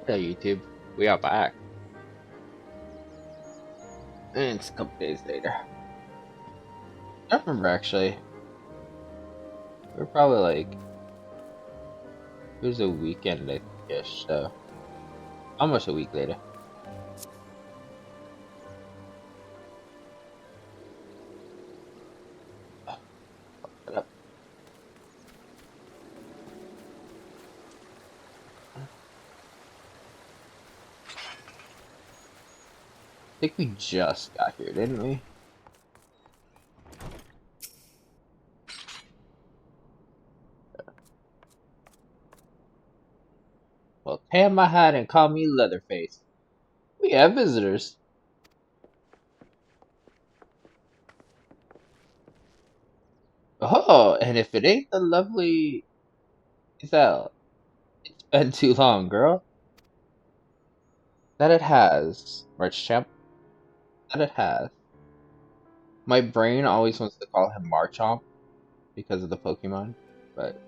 Hey YouTube, we are back. And it's a couple days later. I don't remember actually. We're probably like, it was a weekend, I think-ish, so almost a week later. Oh, fuck it up. I think we just got here, didn't we? Well, tan my hide and call me Leatherface. We have visitors. Oh, and if it ain't the lovely Giselle, it's been too long, girl. That it has, March Champ. That it has. My brain always wants to call him Marchomp because of the Pokemon, but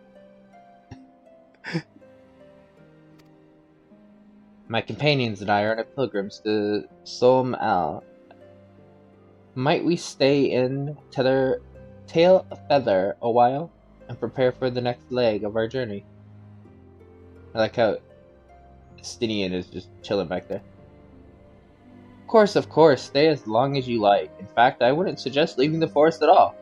my companions and I are on a pilgrims to Solm Al. Might we stay in Tether Tail Feather a while and prepare for the next leg of our journey? I like how Stinian is just chilling back there. Of course, stay as long as you like. In fact, I wouldn't suggest leaving the forest at all.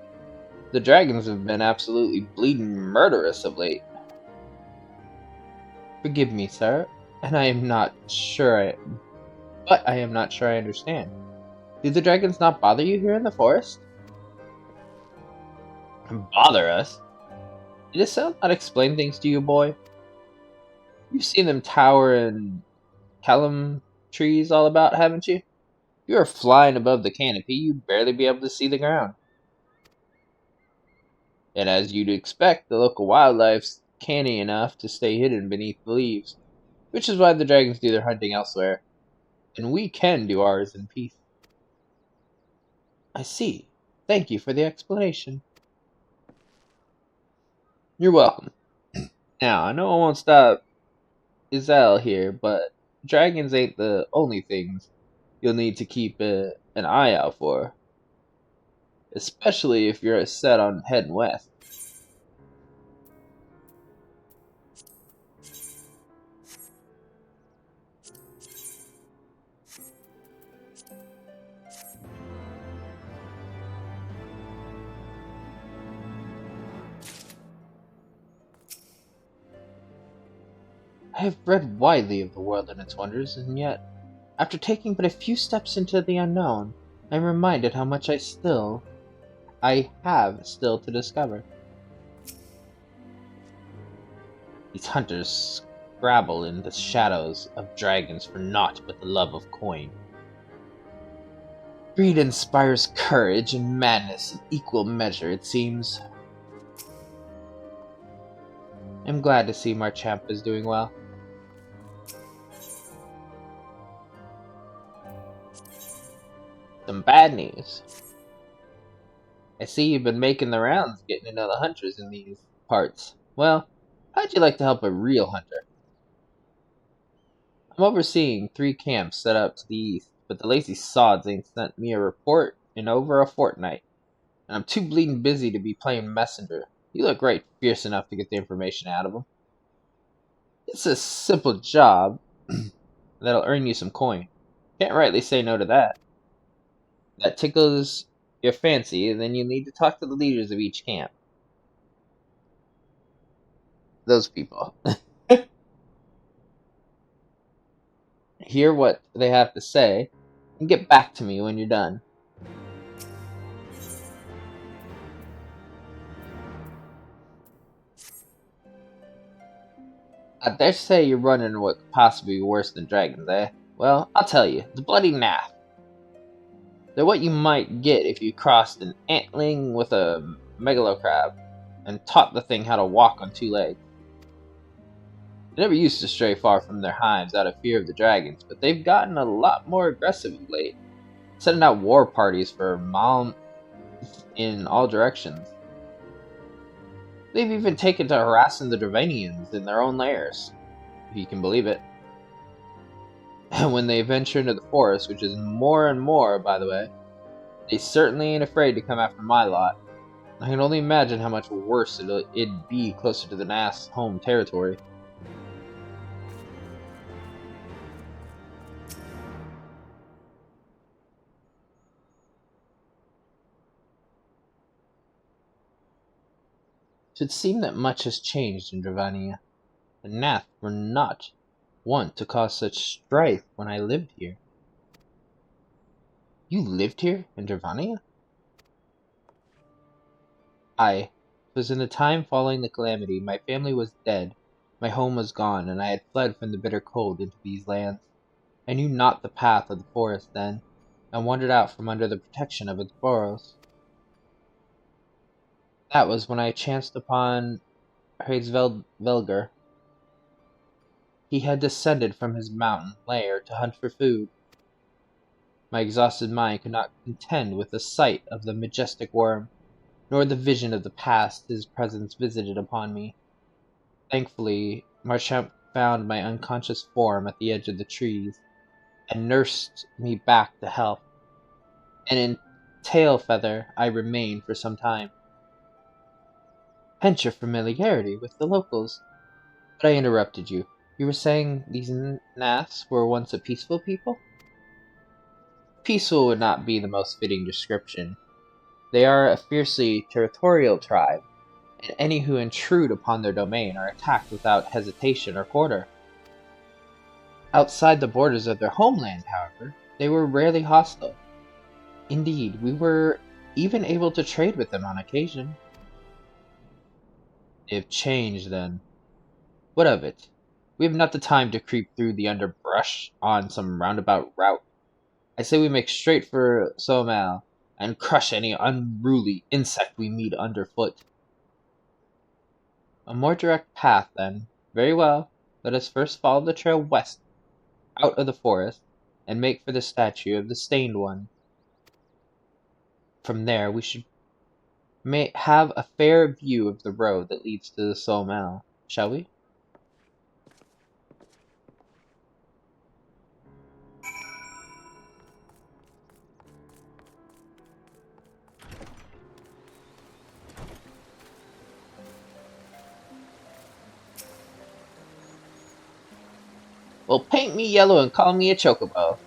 The dragons have been absolutely bleeding murderous of late. Forgive me, sir, and I am not sure I am not sure I understand. Do the dragons not bother you here in the forest? Bother us? Did Estelle not explain things to you, boy? You've seen them tower and callum trees all about, haven't you? If you are flying above the canopy, you'd barely be able to see the ground. And as you'd expect, the local wildlife's canny enough to stay hidden beneath the leaves, which is why the dragons do their hunting elsewhere. And we can do ours in peace. I see. Thank you for the explanation. You're welcome. Now, I know I won't stop Isel here, but dragons ain't the only things you'll need to keep an eye out for. Especially if you're set on heading west. I have read widely of the world and its wonders, and yet, after taking but a few steps into the unknown, I am reminded how much I have still to discover. These hunters scrabble in the shadows of dragons for naught but the love of coin. Greed inspires courage and madness in equal measure, it seems. I'm glad to see Marchamp is doing well. Some bad news. I see you've been making the rounds getting to know the hunters in these parts. Well, how'd you like to help a real hunter? I'm overseeing 3 camps set up to the east, but the lazy sods ain't sent me a report in over a fortnight, and I'm too bleeding busy to be playing messenger. You look right fierce enough to get the information out of them. It's a simple job that'll earn you some coin. Can't rightly say no to that. That tickles your fancy, and then you need to talk to the leaders of each camp. Those people. Hear what they have to say, and get back to me when you're done. I dare say you're running what could possibly be worse than dragons, eh? Well, I'll tell you, the bloody naff. They're what you might get if you crossed an antling with a megalocrab and taught the thing how to walk on 2 legs. They never used to stray far from their hives out of fear of the dragons, but they've gotten a lot more aggressive of late, setting out war parties for miles in all directions. They've even taken to harassing the Dravanians in their own lairs, if you can believe it. And when they venture into the forest, which is more and more, by the way, they certainly ain't afraid to come after my lot. I can only imagine how much worse it'd be closer to the Nass home territory. It should seem that much has changed in Dravania. The Nath were not wont to cause such strife when I lived here. You lived here in Dravania? Aye. It was in the time following the calamity. My family was dead, my home was gone, and I had fled from the bitter cold into these lands. I knew not the path of the forest then, and wandered out from under the protection of its burrows. That was when I chanced upon Hraesvelgr. He had descended from his mountain lair to hunt for food. My exhausted mind could not contend with the sight of the majestic worm, nor the vision of the past his presence visited upon me. Thankfully, Marchamp found my unconscious form at the edge of the trees, and nursed me back to health. And in tail feather I remained for some time. Hence your familiarity with the locals. But I interrupted you. You were saying these Naths were once a peaceful people? Peaceful would not be the most fitting description. They are a fiercely territorial tribe, and any who intrude upon their domain are attacked without hesitation or quarter. Outside the borders of their homeland, however, they were rarely hostile. Indeed, we were even able to trade with them on occasion. They have changed, then. What of it? We have not the time to creep through the underbrush on some roundabout route. I say we make straight for Somel, and crush any unruly insect we meet underfoot. A more direct path, then. Very well. Let us first follow the trail west, out of the forest, and make for the statue of the Stained One. From there we should have a fair view of the road that leads to the Somel, shall we? Well, paint me yellow and call me a chocobo.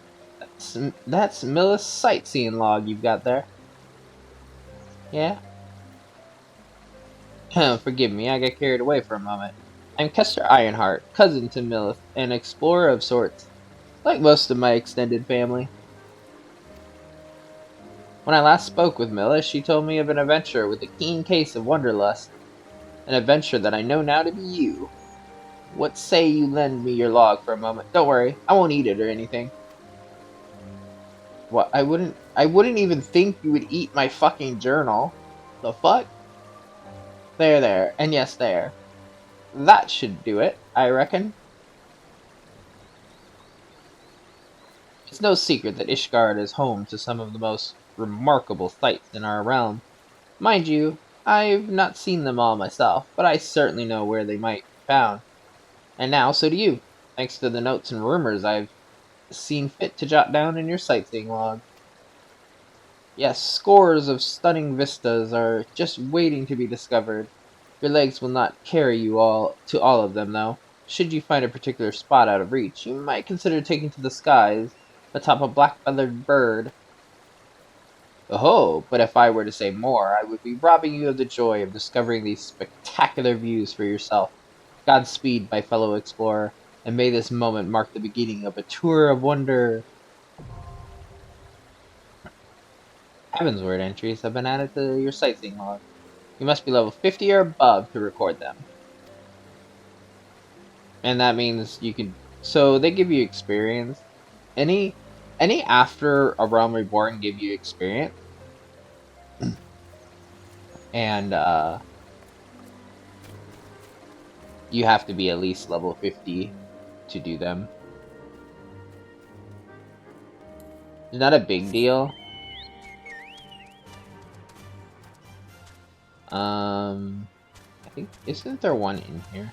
That's Millis' sightseeing log you've got there. Yeah? Forgive me, I got carried away for a moment. I'm Kester Ironheart, cousin to Millis, an explorer of sorts, like most of my extended family. When I last spoke with Millis, she told me of an adventure with a keen case of wanderlust. An adventure that I know now to be you. What say you lend me your log for a moment? Don't worry, I won't eat it or anything. What? I wouldn't even think you would eat my fucking journal. The fuck? There, and yes, there. That should do it, I reckon. It's no secret that Ishgard is home to some of the most remarkable sights in our realm. Mind you, I've not seen them all myself, but I certainly know where they might be found. And now, so do you, thanks to the notes and rumors I've seen fit to jot down in your sightseeing log. Yes, scores of stunning vistas are just waiting to be discovered. Your legs will not carry you all to all of them, though. Should you find a particular spot out of reach, you might consider taking to the skies atop a black-feathered bird. Oh, but if I were to say more, I would be robbing you of the joy of discovering these spectacular views for yourself. Godspeed, my fellow explorer, and may this moment mark the beginning of a tour of wonder. Heavensward entries have been added to your sightseeing log. You must be level 50 or above to record them. And that means you can... So they give you experience. Any after a Realm Reborn give you experience. And you have to be at least level 50 to do them. It's not a big deal. I think, isn't there one in here?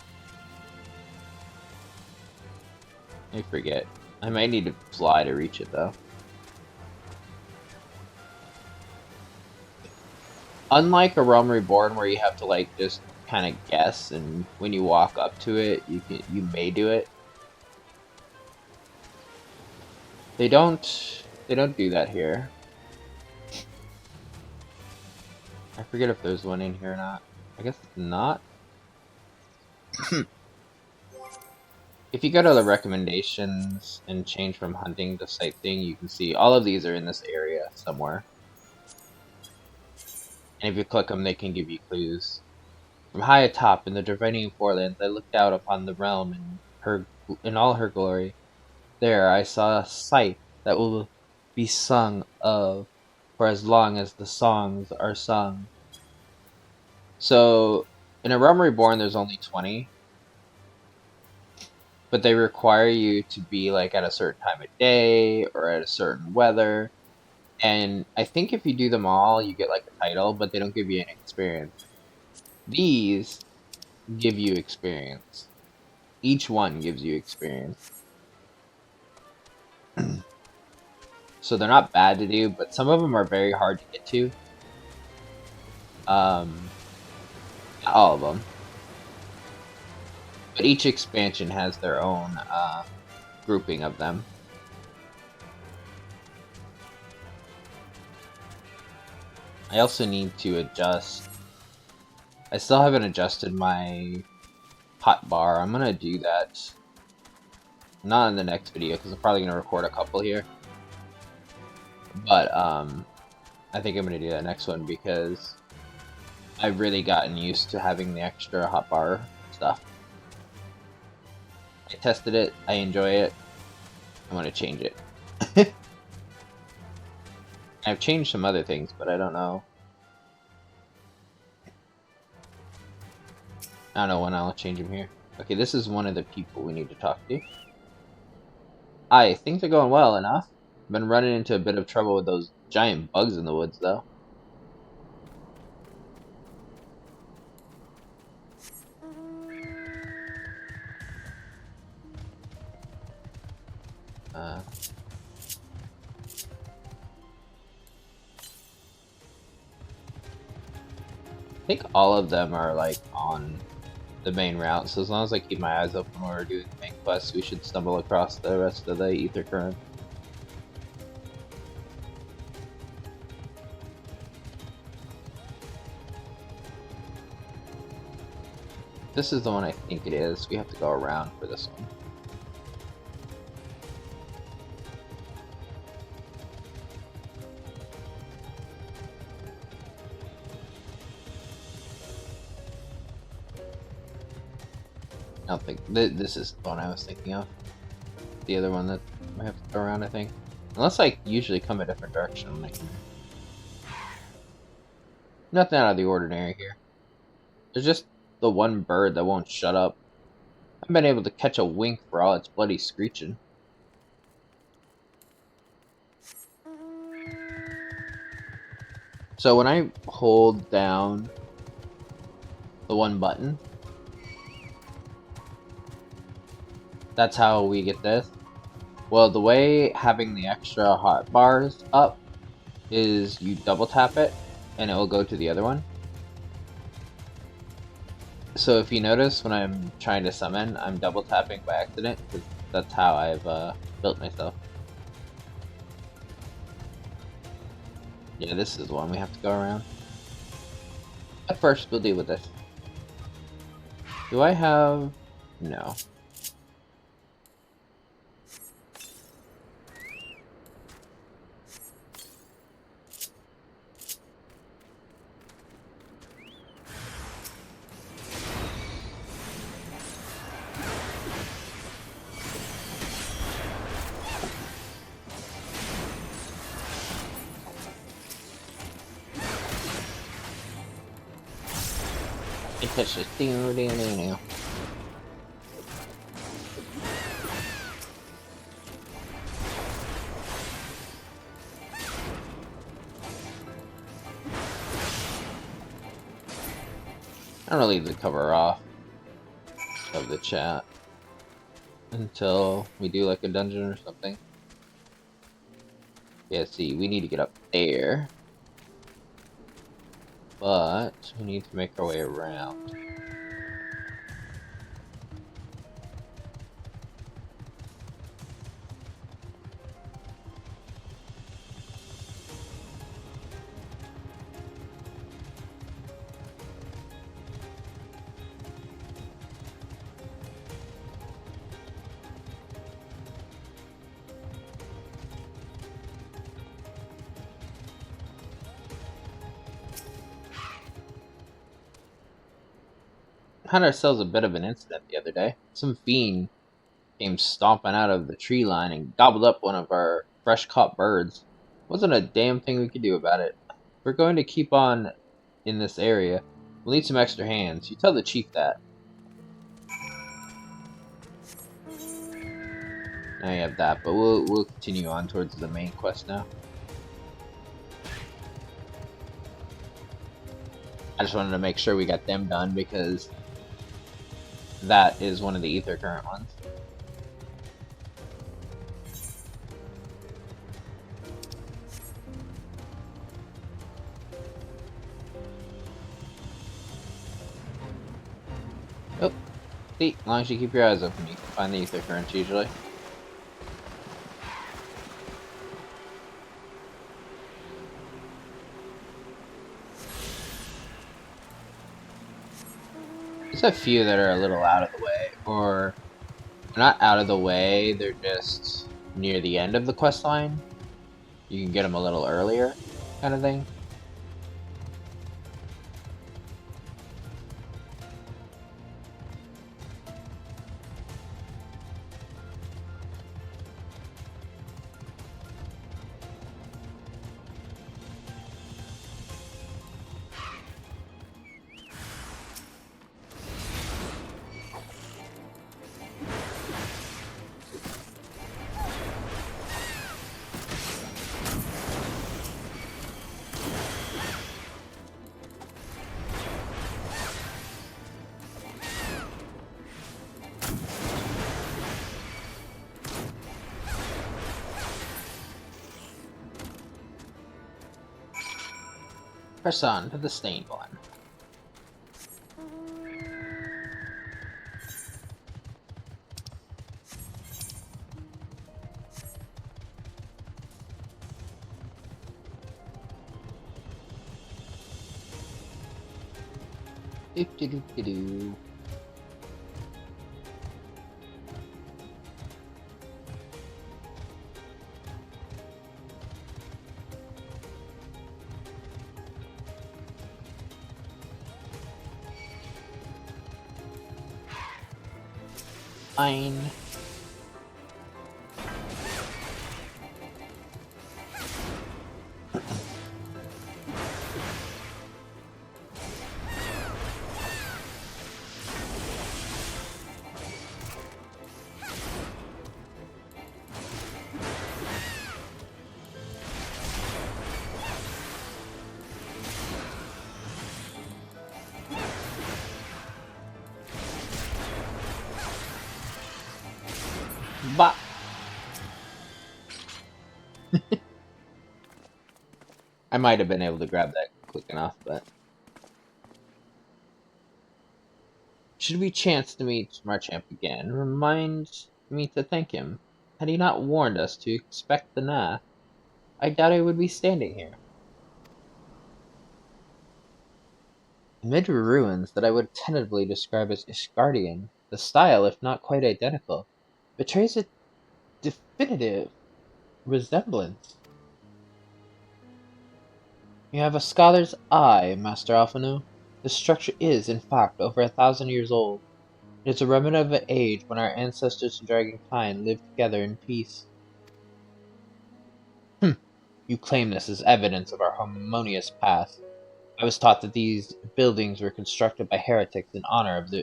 I forget. I might need to fly to reach it though. Unlike a Realm Reborn where you have to like just kind of guess, and when you walk up to it, you may do it. They don't do that here. I forget if there's one in here or not. I guess not. If you go to the recommendations and change from hunting to sightseeing, you can see all of these are in this area somewhere. And if you click them, they can give you clues. From high atop in the Dravenian forelands, I looked out upon the realm in all her glory. There I saw a sight that will be sung of for as long as the songs are sung. So, in A Realm Reborn, there's only 20. But they require you to be like at a certain time of day or at a certain weather. And I think if you do them all, you get like a title, but they don't give you any experience. These give you experience. Each one gives you experience. So they're not bad to do, but some of them are very hard to get to. Not all of them. But each expansion has their own grouping of them. I also need to adjust. I still haven't adjusted my hotbar. I'm gonna do that. Not in the next video, because I'm probably gonna record a couple here. But I think I'm gonna do that next one because I've really gotten used to having the extra hotbar stuff. I tested it. I enjoy it. I'm gonna change it. I've changed some other things, but I don't know. I don't know when I'll change them here. Okay, this is one of the people we need to talk to. Hi, things are going well enough. Been running into a bit of trouble with those giant bugs in the woods, though. I think all of them are like on the main route, so as long as I keep my eyes open when we're doing the main quests, we should stumble across the rest of the Ether Current. This is the one I think it is. We have to go around for this one. I don't think this is the one I was thinking of. The other one that I have to go around, I think. Unless I usually come a different direction when I come here. Nothing out of the ordinary here. There's just the one bird that won't shut up. I haven't been able to catch a wink for all its bloody screeching. So when I hold down the one button, that's how we get this. Well, the way having the extra hot bars up is you double tap it and it will go to the other one. So if you notice when I'm trying to summon, I'm double tapping by accident, because that's how I've built myself. Yeah, this is the one we have to go around. But first, we'll deal with this. Do I have... No. It touches. I don't leave the cover off of the chat. until we do like a dungeon or something. Yeah, see, we need to get up there. But we need to make our way around. Had ourselves a bit of an incident the other day. Some fiend came stomping out of the tree line and gobbled up one of our fresh caught birds. Wasn't a damn thing we could do about it. If we're going to keep on in this area, we'll need some extra hands. You tell the chief that. Now you have that, but we'll continue on towards the main quest now. I just wanted to make sure we got them done because that is one of the ether current ones. Oh, see, as long as you keep your eyes open, you can find the ether currents usually. There's a few that are a little out of the way, or not out of the way, they're just near the end of the quest line. You can get them a little earlier, kind of thing. Press on to the stained one. Doop-de-doop-de-doo. Fine. Bop. I might have been able to grab that quick enough, but... Should we chance to meet Marchamp again, remind me to thank him. Had he not warned us to expect the Nath, I doubt I would be standing here. Amid ruins that I would tentatively describe as Ishgardian, the style, if not quite identical, betrays a definitive resemblance. You have a scholar's eye, Master Alphanu. The structure is, in fact, over 1,000 years old. It is a remnant of an age when our ancestors and dragonkind lived together in peace. You claim this as evidence of our harmonious past. I was taught that these buildings were constructed by heretics in honor of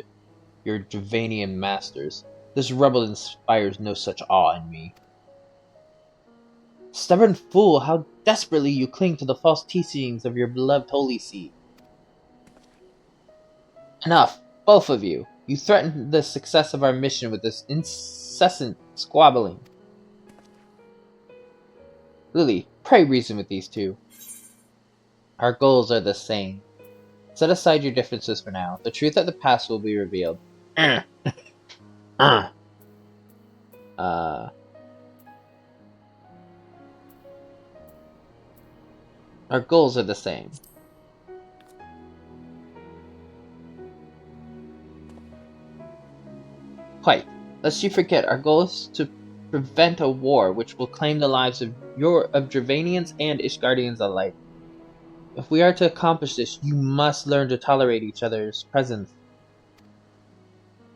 your Dravanian masters. This rubble inspires no such awe in me. Stubborn fool, how desperately you cling to the false teachings of your beloved holy seat. Enough, both of you. You threatened the success of our mission with this incessant squabbling. Lily, pray reason with these two. Our goals are the same. Set aside your differences for now. The truth of the past will be revealed. Uh. Our goals are the same. Quite. Lest you forget, our goal is to prevent a war which will claim the lives of Dravanians and Ishgardians alike. If we are to accomplish this, you must learn to tolerate each other's presence.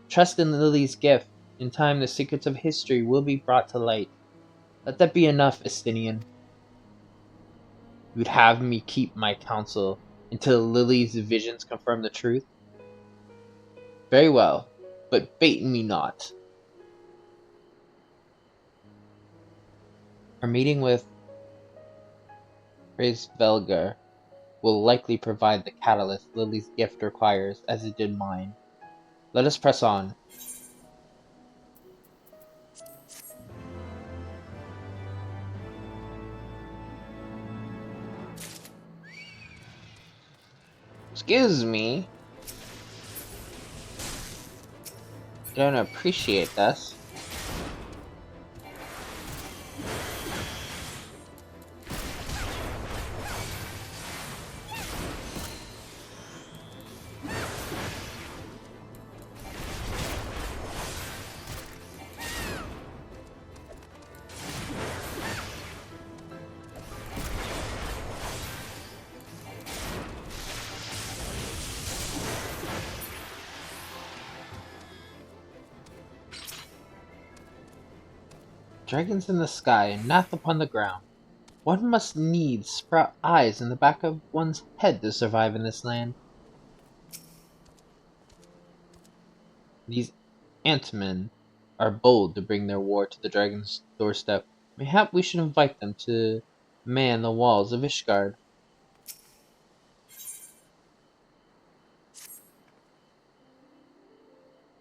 Trust in Lily's gift. In time, the secrets of history will be brought to light. Let that be enough, Estinian. You'd have me keep my counsel until Lily's visions confirm the truth? Very well, but bait me not. Our meeting with Reisvelgar will likely provide the catalyst Lily's gift requires, as it did mine. Let us press on. Excuse me. I don't appreciate this. Dragons in the sky and Nath upon the ground. One must needs sprout eyes in the back of one's head to survive in this land. These Ant-men are bold to bring their war to the dragon's doorstep. Mayhap we should invite them to man the walls of Ishgard.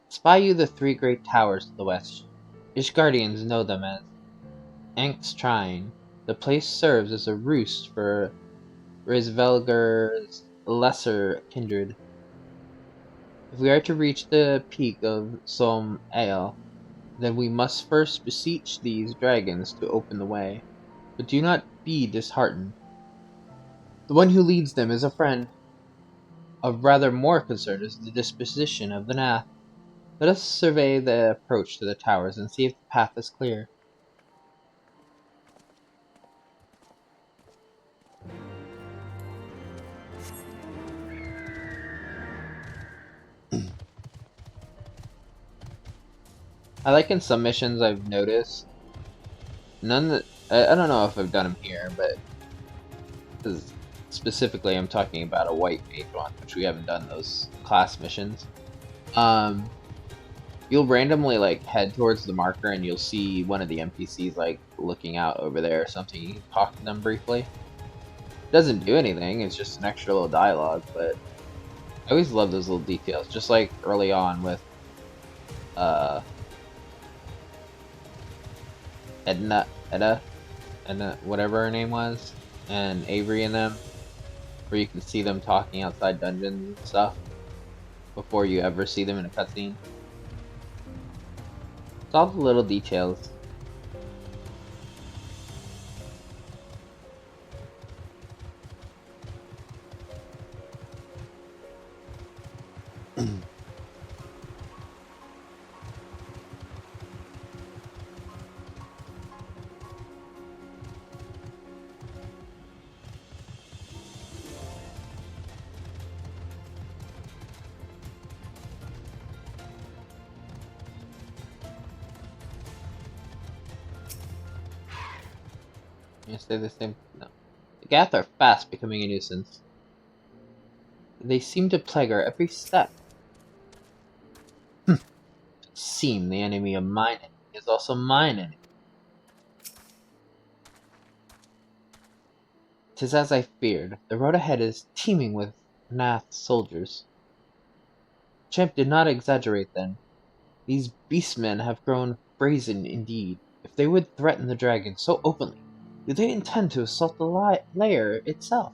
Spy you the three great towers to the west. Ishgardians know them as Angstrine. The place serves as a roost for Reisvelgar's lesser kindred. If we are to reach the peak of Som Ale, then we must first beseech these dragons to open the way. But do not be disheartened. The one who leads them is a friend. Of rather more concern is the disposition of the Nath. Let us survey the approach to the towers and see if the path is clear. I like in some missions I've noticed, none that, I don't know if I've done them here, but specifically I'm talking about a white mage one, which we haven't done those class missions. You'll randomly like head towards the marker and you'll see one of the NPCs like looking out over there or something. You can talk to them briefly. It doesn't do anything, it's just an extra little dialogue, but I always love those little details, just like early on with Edna, whatever her name was, and Avery and them, where you can see them talking outside dungeons and stuff before you ever see them in a cutscene. It's all the little details. You say the same? No. The Gath are fast becoming a nuisance. They seem to plague our every step. Seem the enemy of mine enemy is also mine enemy. 'Tis as I feared. The road ahead is teeming with Nath soldiers. Champ did not exaggerate then. These beastmen have grown brazen indeed. If they would threaten the dragon so openly, do they intend to assault the lair itself?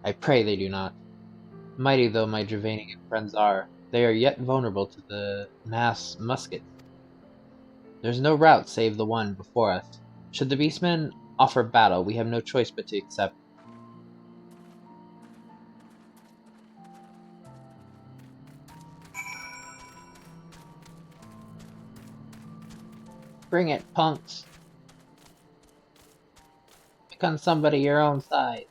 I pray they do not. Mighty though my Dravanian friends are, they are yet vulnerable to the mass muskets. There's no route save the one before us. Should the beastmen offer battle, we have no choice but to accept. Bring it, punks. Pick on somebody your own size.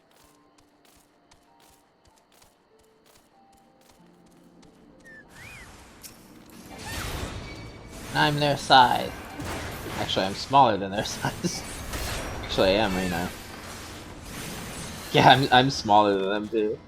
I'm their size. Actually, I'm smaller than their size. Actually, I am right now. Yeah, I'm smaller than them too.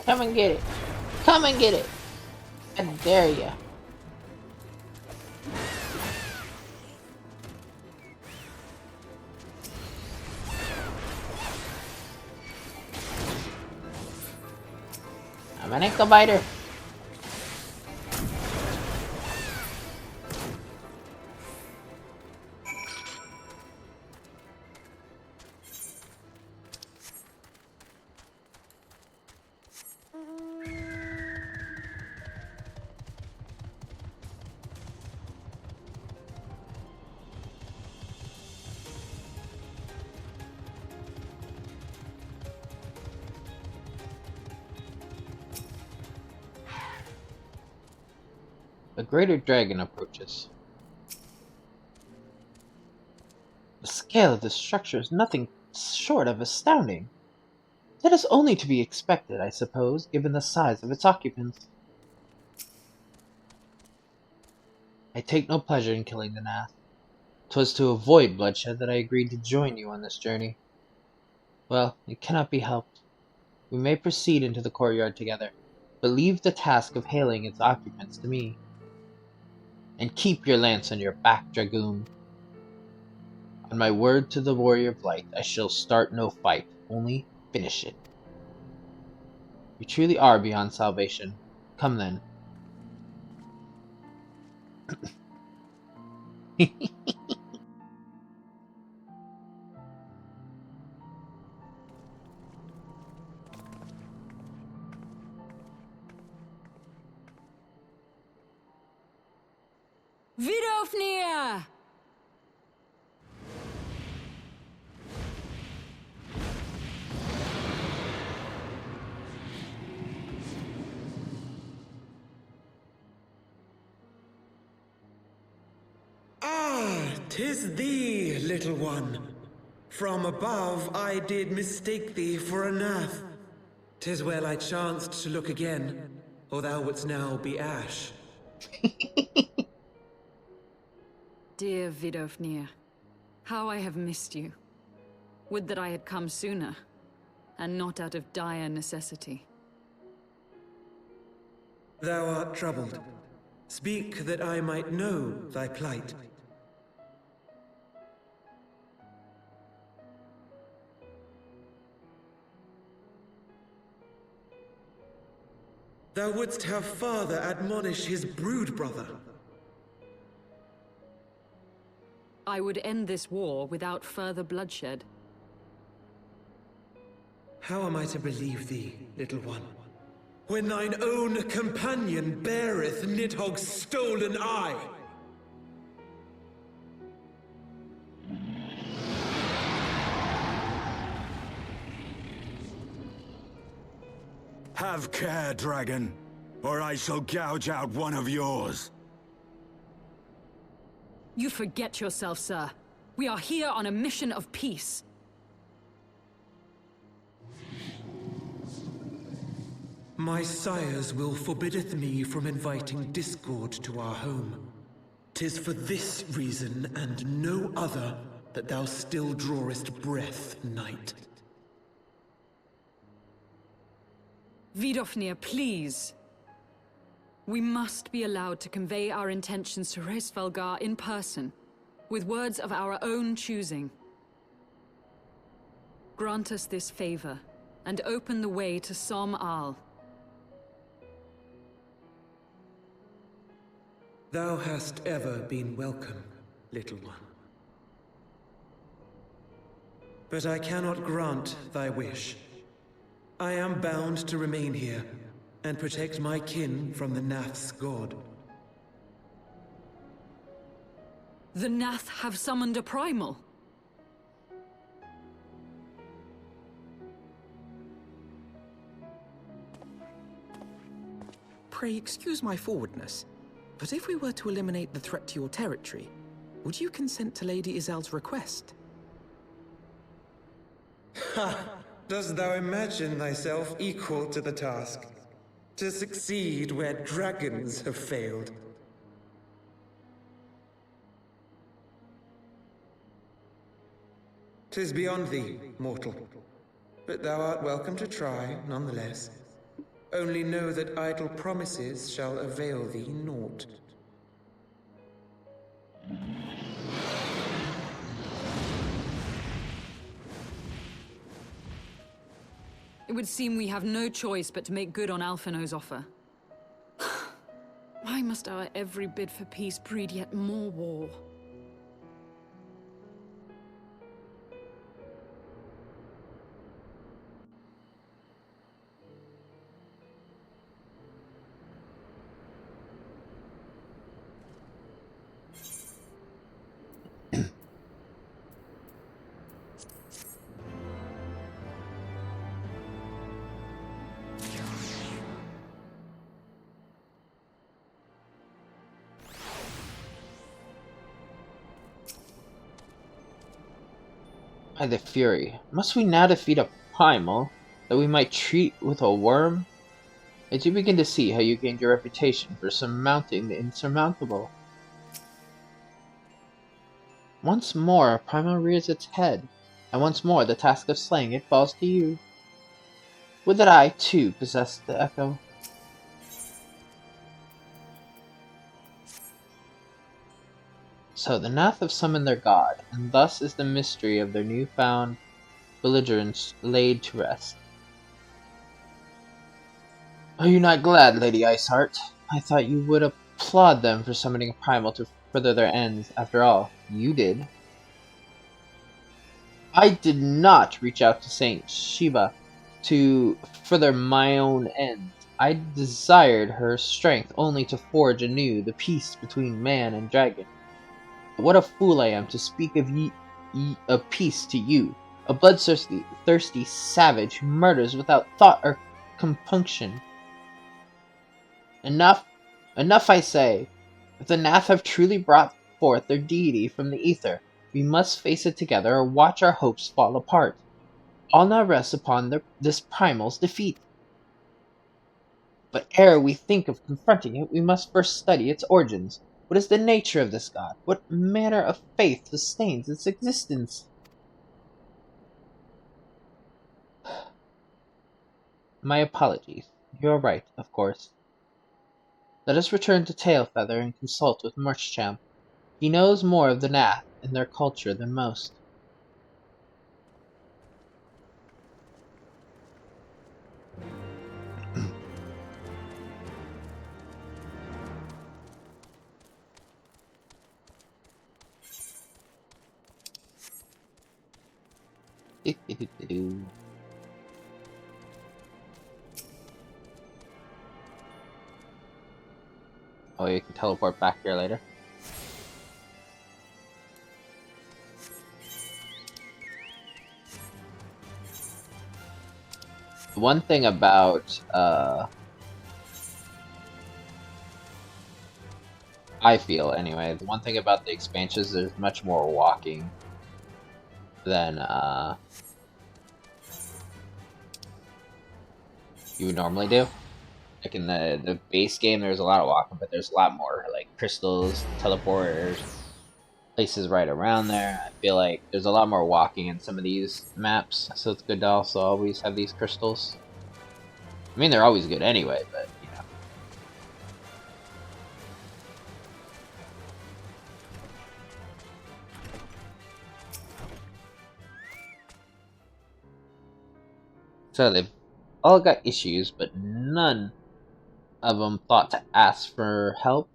Come and get it. Come and get it. I dare ya. I'm an ankle biter. A greater dragon approaches. The scale of this structure is nothing short of astounding. That is only to be expected, I suppose, given the size of its occupants. I take no pleasure in killing the Nath. 'Twas to avoid bloodshed that I agreed to join you on this journey. Well, it cannot be helped. We may proceed into the courtyard together, but leave the task of hailing its occupants to me. And keep your lance on your back, dragoon. On my word to the warrior of light, I shall start no fight, only finish it. You truly are beyond salvation. Come then. Vidofnir! Ah, 'tis thee, little one. From above I did mistake thee for a Nath. 'Tis well I chanced to look again, or thou wouldst now be ash. Dear Vidofnir, how I have missed you. Would that I had come sooner, and not out of dire necessity. Thou art troubled. Speak that I might know thy plight. Thou wouldst have father admonish his brood brother. I would end this war without further bloodshed. How am I to believe thee, little one, when thine own companion beareth Nidhogg's stolen eye? Have care, dragon, or I shall gouge out one of yours. You forget yourself, sir. We are here on a mission of peace. My sire's will forbiddeth me from inviting discord to our home. 'Tis for this reason and no other that thou still drawest breath, knight. Vidofnir, please. We must be allowed to convey our intentions to Hraesvelgar in person, with words of our own choosing. Grant us this favor, and open the way to Som Al. Thou hast ever been welcome, little one. But I cannot grant thy wish. I am bound to remain here, and protect my kin from the Nath's god. The Nath have summoned a primal. Pray excuse my forwardness, but if we were to eliminate the threat to your territory, would you consent to Lady Izel's request? Ha! Dost thou imagine thyself equal to the task? To succeed where dragons have failed? 'Tis beyond thee, mortal. But thou art welcome to try, nonetheless. Only know that idle promises shall avail thee naught. It would seem we have no choice but to make good on Alphino's offer. Why must our every bid for peace breed yet more war? By the Fury, must we now defeat a primal that we might treat with a worm? I do begin to see how you gained your reputation for surmounting the insurmountable. Once more a primal rears its head, and once more the task of slaying it falls to you. Would that I, too, possessed the echo. So the Nath have summoned their god, and thus is the mystery of their newfound belligerence laid to rest. Are you not glad, Lady Iceheart? I thought you would applaud them for summoning a primal to further their ends. After all, you did. I did not reach out to Saint Sheba to further my own ends. I desired her strength only to forge anew the peace between man and dragon. What a fool I am to speak of peace to you, a bloodthirsty savage who murders without thought or compunction. Enough, enough, I say. If the Nath have truly brought forth their deity from the ether, we must face it together or watch our hopes fall apart. All now rests upon this primal's defeat. But ere we think of confronting it, we must first study its origins. What is the nature of this god? What manner of faith sustains its existence? My apologies. You are right, of course. Let us return to Tailfeather and consult with Marchchamp. He knows more of the Nath and their culture than most. Oh, you can teleport back here later. one thing about I feel anyway, the one thing about the expansions, there's much more walking than you would normally do. Like in the base game, there's a lot of walking, but there's a lot more like crystals, teleporters, places right around there. I feel like there's a lot more walking in some of these maps, so it's good to also always have these crystals. I mean, they're always good anyway, but you know. So they've all got issues, but none of them thought to ask for help.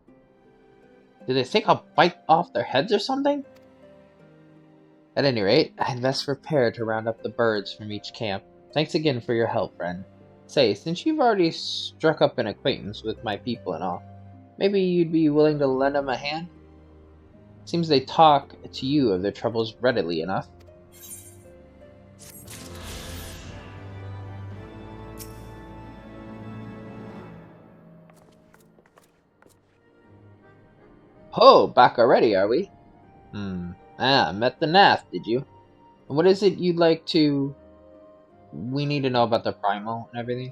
Do they think I'll bite off their heads or something? At any rate, I'd best prepare to round up the birds from each camp. Thanks again for your help, friend. Say, since you've already struck up an acquaintance with my people and all, maybe you'd be willing to lend them a hand? Seems they talk to you of their troubles readily enough. Ho, back already, are we? Met the Nath, did you? And what is it you'd like to... We need to know about the primal and everything.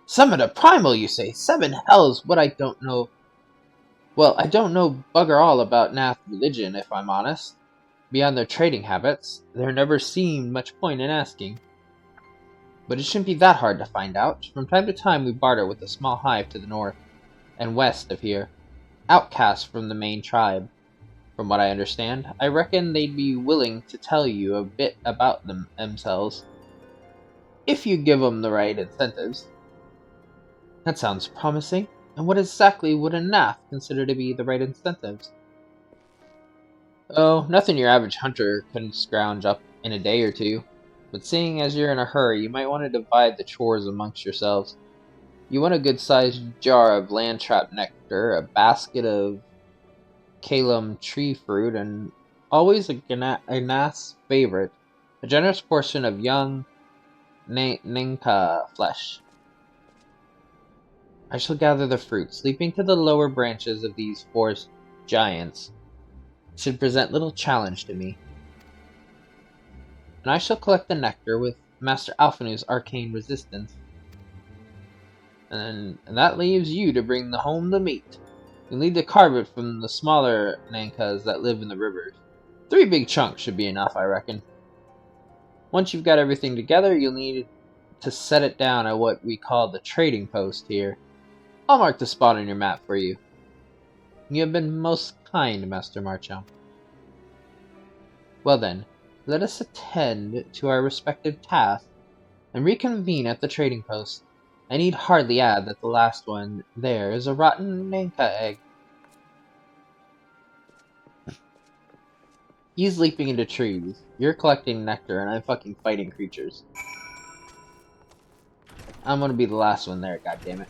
Summon a primal, you say? 7 hells, what I don't know... Well, I don't know bugger all about Nath religion, if I'm honest. Beyond their trading habits, there never seemed much point in asking. But it shouldn't be that hard to find out. From time to time we barter with a small hive to the north and west of here. Outcasts from the main tribe. From what I understand, I reckon they'd be willing to tell you a bit about themselves. If you give them the right incentives. That sounds promising. And what exactly would a Nath consider to be the right incentives? Oh, nothing your average hunter couldn't scrounge up in a day or two. But seeing as you're in a hurry, you might want to divide the chores amongst yourselves. You want a good-sized jar of land-trap nectar, a basket of Calum tree fruit, and always a Nath's favorite, a generous portion of young Ninka flesh. I shall gather the fruits, leaping to the lower branches of these forest giants. Should present little challenge to me. And I shall collect the nectar with Master Alphanu's arcane resistance. And that leaves you to bring home the meat. You need to carve it from the smaller Nankas that live in the rivers. 3 big chunks should be enough, I reckon. Once you've got everything together, you'll need to set it down at what we call the trading post here. I'll mark the spot on your map for you. You have been most kind, Master Marcham. Well then, let us attend to our respective tasks and reconvene at the trading post. I need hardly add that the last one there is a rotten Nanka egg. He's leaping into trees. You're collecting nectar, and I'm fucking fighting creatures. I'm gonna be the last one there, goddammit.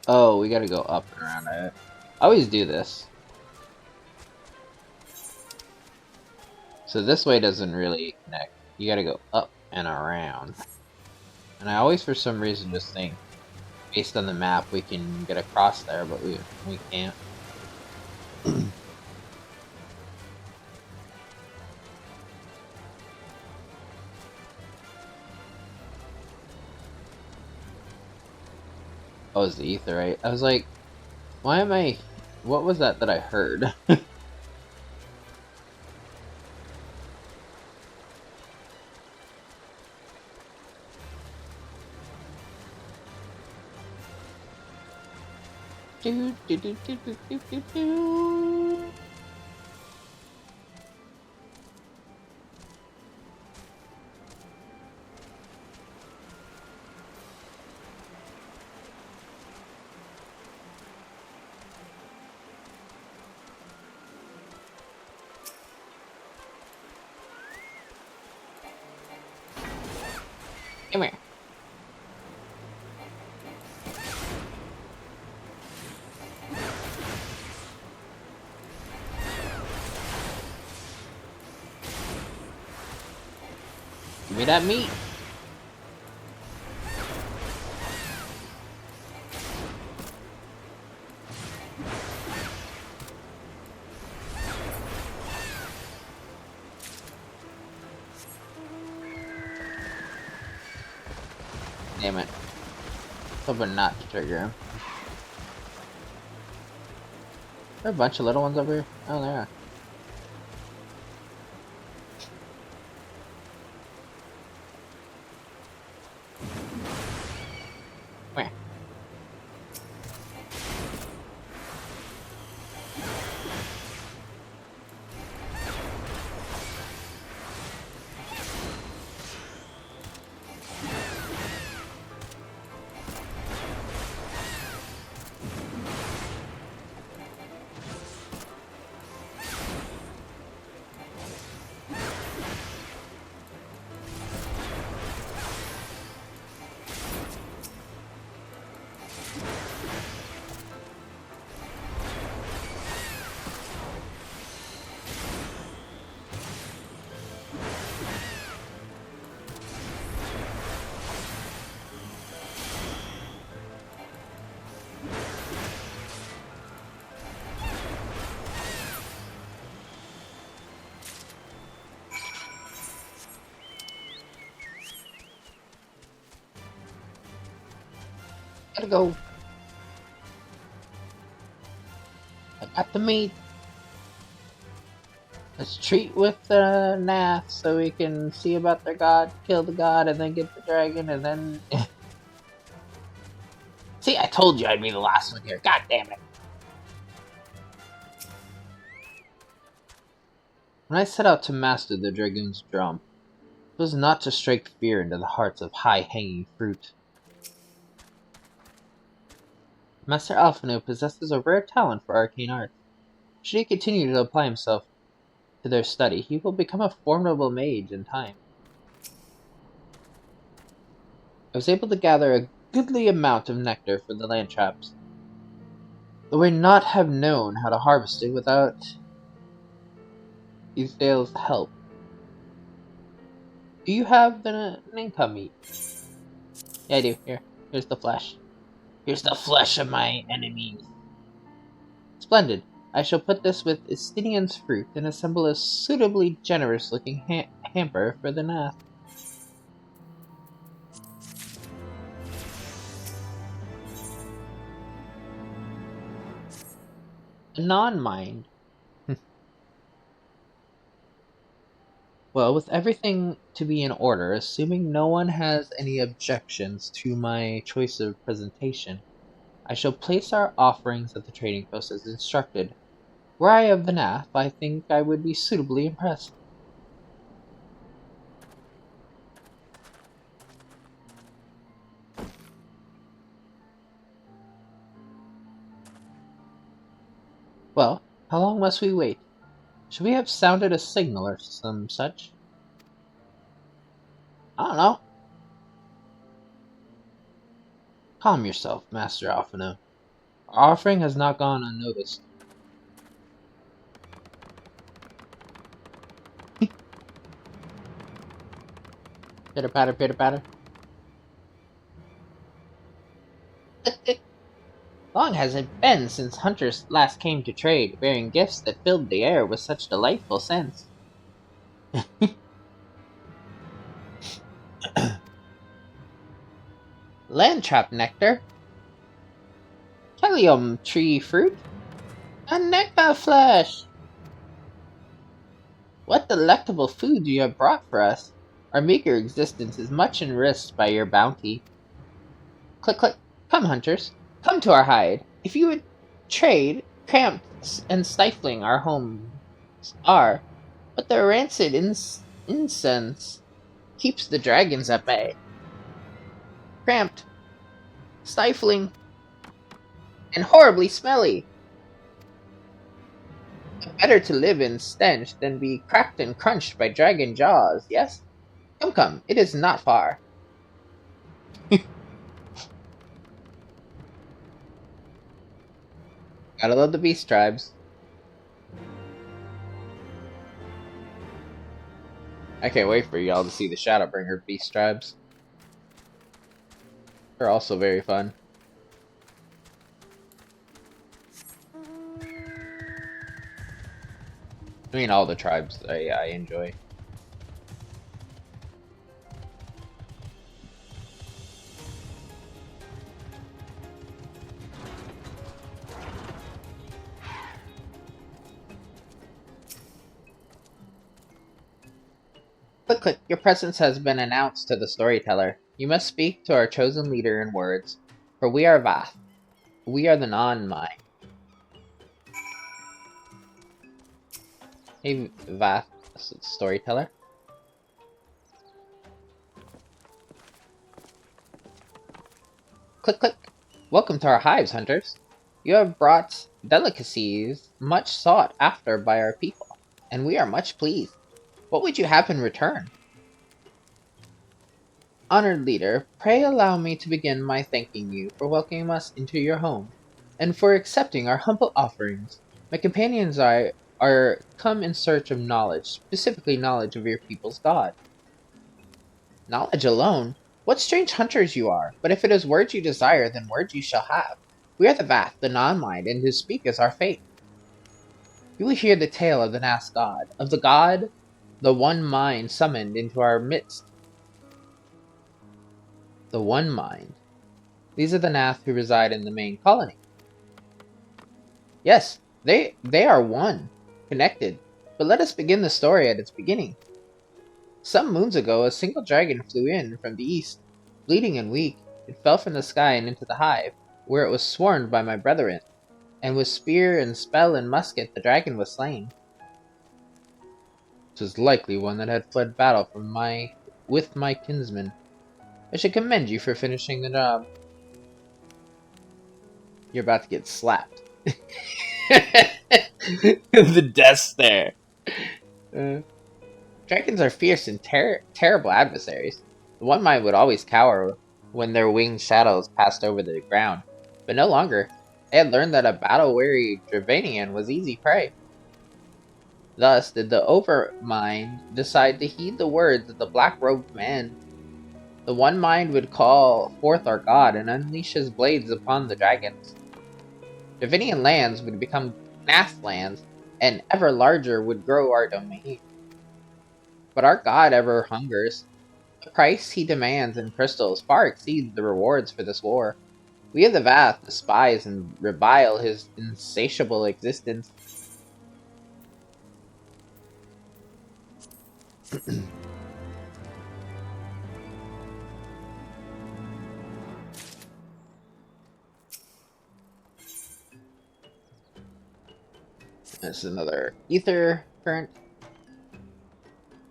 Oh, we gotta go up and around it. I always do this. So this way doesn't really connect. You gotta go up and around. And I always, for some reason, just think, based on the map, we can get across there, but we can't. Oh, it's the etherite. I was like, why am I... What was that I heard? do, do, do, do, do, do, do, do. Come here. Give me that meat. Damn it. Hoping not to trigger him. There are a bunch of little ones over here. Oh, there are. Come here. Gotta go. I got the meat. Let's treat with the Nath so we can see about their god, kill the god, and then get the dragon, and then... See, I told you I'd be the last one here. God damn it. When I set out to master the dragoon's drum, it was not to strike fear into the hearts of high-hanging fruit. Master Alphino possesses a rare talent for arcane arts. Should he continue to apply himself to their study, he will become a formidable mage in time. I was able to gather a goodly amount of nectar for the land traps, though I would not have known how to harvest it without Ethel's help. Do you have the Ninka meat? Yeah, I do. Here's the flesh. Here's the flesh of my enemies. Splendid. I shall put this with Estinian's fruit and assemble a suitably generous-looking hamper for the Nath. Onemind. Well, with everything to be in order, assuming no one has any objections to my choice of presentation, I shall place our offerings at the trading post as instructed. Were I of the Nath, I think I would be suitably impressed. Well, how long must we wait? Should we have sounded a signal or some such? I don't know. Calm yourself, Master Alphino. Our offering has not gone unnoticed. Pitter patter, pitter patter. Long has it been since hunters last came to trade, bearing gifts that filled the air with such delightful scents. Landtrap nectar, Kalium tree fruit, and nectar flesh. What delectable food you have brought for us! Our meager existence is much enriched by your bounty. Click, click. Come, hunters. Come to our hide. If you would trade, cramped and stifling our homes are, but the rancid incense keeps the dragons at bay. Cramped, stifling, and horribly smelly. Better to live in stench than be cracked and crunched by dragon jaws, yes? Come, come, it is not far. Gotta love the beast tribes. I can't wait for y'all to see the Shadowbringer beast tribes. They're also very fun. I mean, all the tribes I enjoy. Click, click. Your presence has been announced to the storyteller. You must speak to our chosen leader in words, for we are Vath. We are the non-mind. Hey, Vath, storyteller. Click, click. Welcome to our hives, hunters. You have brought delicacies much sought after by our people, and we are much pleased. What would you have in return? Honored leader, pray allow me to begin by thanking you for welcoming us into your home, and for accepting our humble offerings. My companions and I are come in search of knowledge, specifically knowledge of your people's god. Knowledge alone? What strange hunters you are! But if it is words you desire, then words you shall have. We are the Vath, the non-mind, and to speak is our fate. You will hear the tale of the Nass god, of the god, the one mind summoned into our midst. The one mind. These are the Nath who reside in the main colony. Yes, they are one, connected. But let us begin the story at its beginning. Some moons ago, a single dragon flew in from the east. Bleeding and weak, it fell from the sky and into the hive, where it was swarmed by my brethren, and with spear and spell and musket the dragon was slain. 'Twas likely one that had fled battle with my kinsmen. I should commend you for finishing the job. You're about to get slapped. The death stare. Dragons are fierce and terrible adversaries. The one mind would always cower when their winged shadows passed over the ground, but no longer. They had learned that a battle-weary Dravanian was easy prey. Thus did the Overmind decide to heed the words of the black-robed man. The one mind would call forth our god and unleash his blades upon the dragons. Dravanian lands would become Nath lands, and ever larger would grow our domain. But our god ever hungers. The price he demands in crystals far exceeds the rewards for this war. We of the Vath despise and revile his insatiable existence. This is another ether current.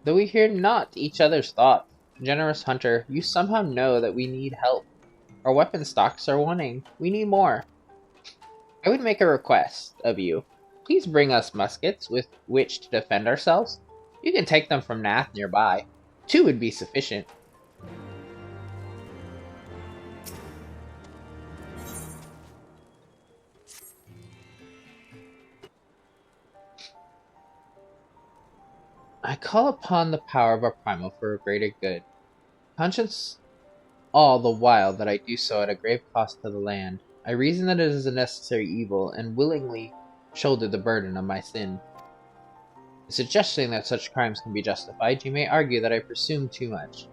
Though we hear not each other's thoughts, generous hunter, you somehow know that we need help. Our weapon stocks are wanting. We need more. I would make a request of you. Please bring us muskets with which to defend ourselves. You can take them from Nath nearby. 2 would be sufficient. I call upon the power of our primal for a greater good. Conscience all the while that I do so at a grave cost to the land. I reason that it is a necessary evil, and willingly shoulder the burden of my sin. In suggesting that such crimes can be justified, you may argue that I presume too much.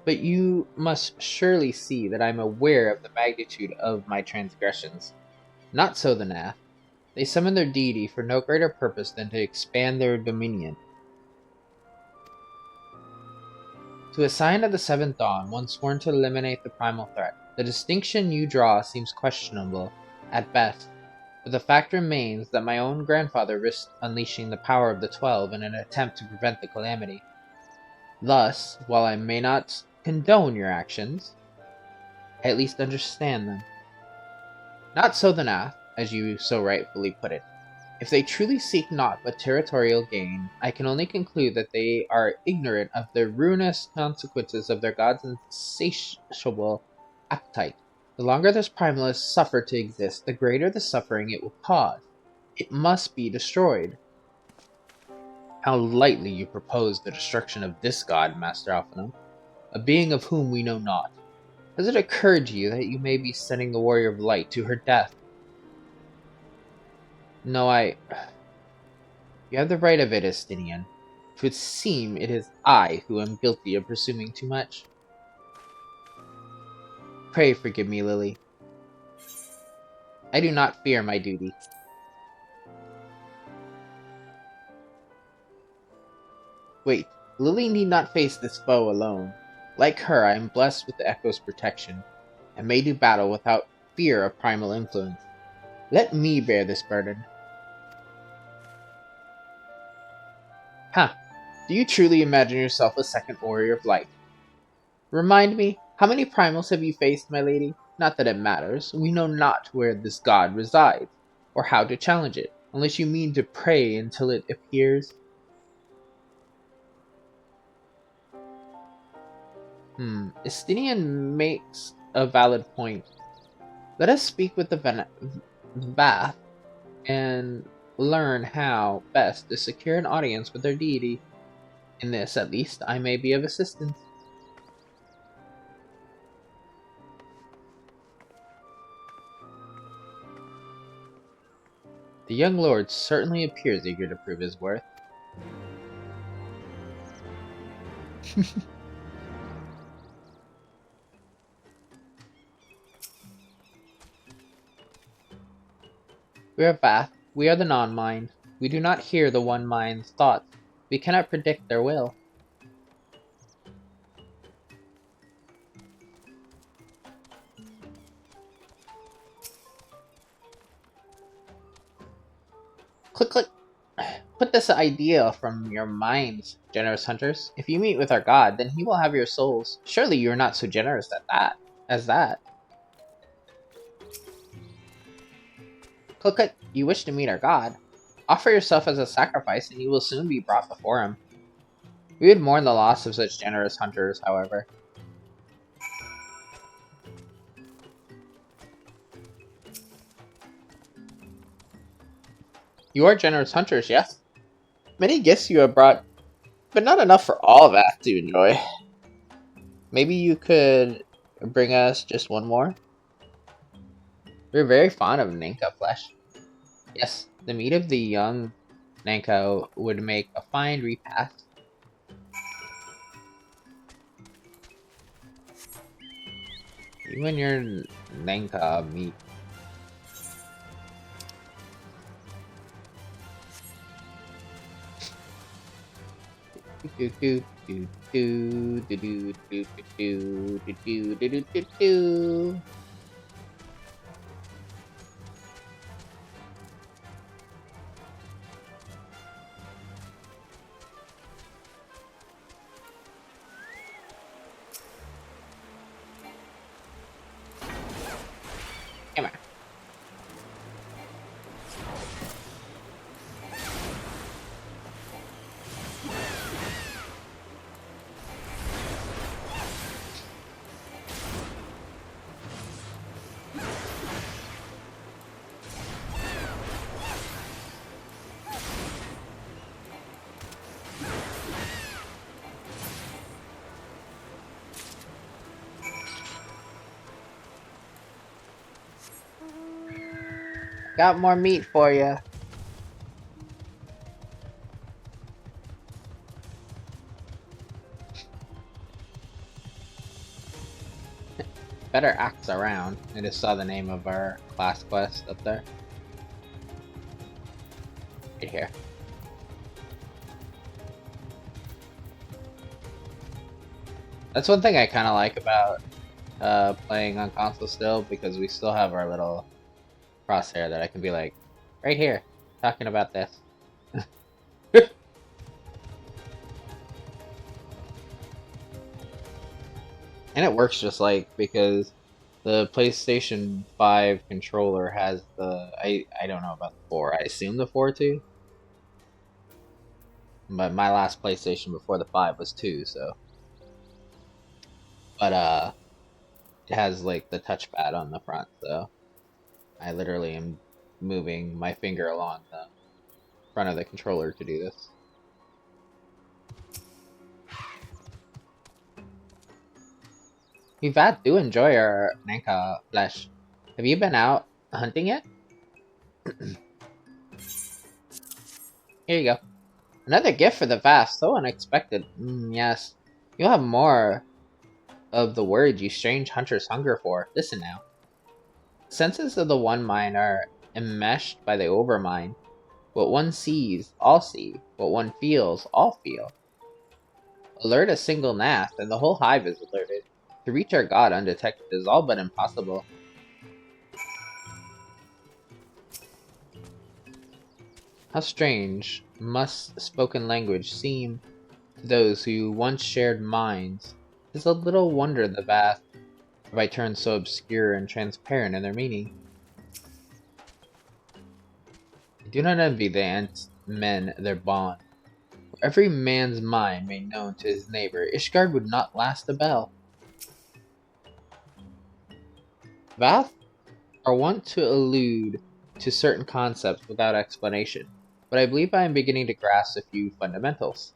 But you must surely see that I am aware of the magnitude of my transgressions. Not so the Nath. They summon their deity for no greater purpose than to expand their dominion. To a sign of the seventh dawn, one sworn to eliminate the primal threat. The distinction you draw seems questionable, at best, but the fact remains that my own grandfather risked unleashing the power of the 12 in an attempt to prevent the calamity. Thus, while I may not condone your actions, I at least understand them. Not so the Nath, as you so rightfully put it. If they truly seek naught but territorial gain, I can only conclude that they are ignorant of the ruinous consequences of their god's insatiable appetite. The longer this primal is suffered to exist, the greater the suffering it will cause. It must be destroyed. How lightly you propose the destruction of this god, Master Alphonse, a being of whom we know not. Has it occurred to you that you may be sending the Warrior of Light to her death? No, You have the right of it, Estinian. It would seem it is I who am guilty of presuming too much. Pray forgive me, Lily. I do not fear my duty. Wait, Lily need not face this foe alone. Like her, I am blessed with the Echo's protection, and may do battle without fear of primal influence. Let me bear this burden. Huh. Do you truly imagine yourself a second Warrior of Light? Remind me, how many primals have you faced, my lady? Not that it matters. We know not where this god resides, or how to challenge it, unless you mean to pray until it appears. Estinian makes a valid point. Let us speak with the Vath and learn how best to secure an audience with their deity. In this, at least, I may be of assistance. The young lord certainly appears eager to prove his worth. We are Vath. We are the non-mind. We do not hear the one mind's thoughts. We cannot predict their will. Click, click. Put this idea from your minds, generous hunters. If you meet with our god, then he will have your souls. Surely you are not so generous as that. Click, click. You wish to meet our god. Offer yourself as a sacrifice, and you will soon be brought before him. We would mourn the loss of such generous hunters, however. You are generous hunters, yes? Many gifts you have brought, but not enough for all of us to enjoy. Maybe you could bring us just one more? We're very fond of Nanka flesh. Yes, the meat of the young Nanka would make a fine repast. Even your Nanka meat. Come on. Got more meat for you. Better axe around. I just saw the name of our class quest up there. Right here. That's one thing I kind of like about playing on console still, because we still have our little crosshair that I can be like, right here, talking about this. And it works just like, because the PlayStation 5 controller has the, I don't know about the 4, I assume the 4 too? But my last PlayStation before the 5 was 2, so. But, it has like the touchpad on the front, so I literally am moving my finger along the front of the controller to do this. We Vat do enjoy our Nanka flesh. Have you been out hunting yet? Here you go. Another gift for the vast, so unexpected. Yes. You'll have more of the words you strange hunters hunger for. Listen now. The senses of the one mind are enmeshed by the overmind. What one sees, all see. What one feels, all feel. Alert a single Nath, and the whole hive is alerted. To reach our god undetected is all but impossible. How strange must spoken language seem to those who once shared minds. 'Tis a little wonder the vast have I turned so obscure and transparent in their meaning. I do not envy the ant men their bond. Were every man's mind made known to his neighbor, Ishgard would not last a bell. Vath are wont to allude to certain concepts without explanation, but I believe I am beginning to grasp a few fundamentals.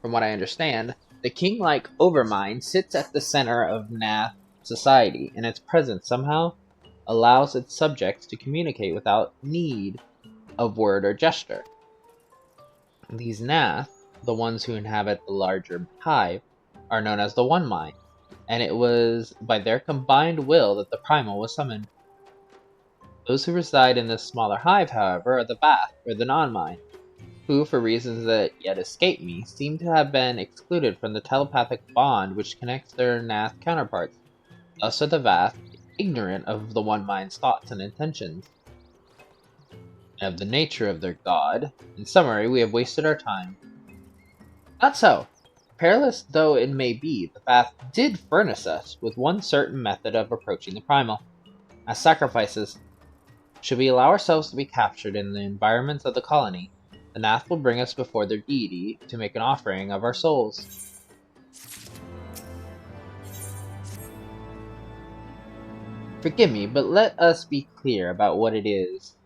From what I understand, the king-like Overmind sits at the center of Nath society, and its presence somehow allows its subjects to communicate without need of word or gesture. These Nath, the ones who inhabit the larger hive, are known as the One Mind, and it was by their combined will that the Primal was summoned. Those who reside in this smaller hive, however, are the Bath, or the Non-Mind, who, for reasons that yet escape me, seem to have been excluded from the telepathic bond which connects their Nath counterparts. Thus are the Vath ignorant of the One Mind's thoughts and intentions, and of the nature of their god. In summary, we have wasted our time. Not so. Perilous though it may be, the Vath did furnish us with one certain method of approaching the Primal. As sacrifices, should we allow ourselves to be captured in the environments of the colony, the Nath will bring us before their deity to make an offering of our souls. Forgive me, but let us be clear about what it is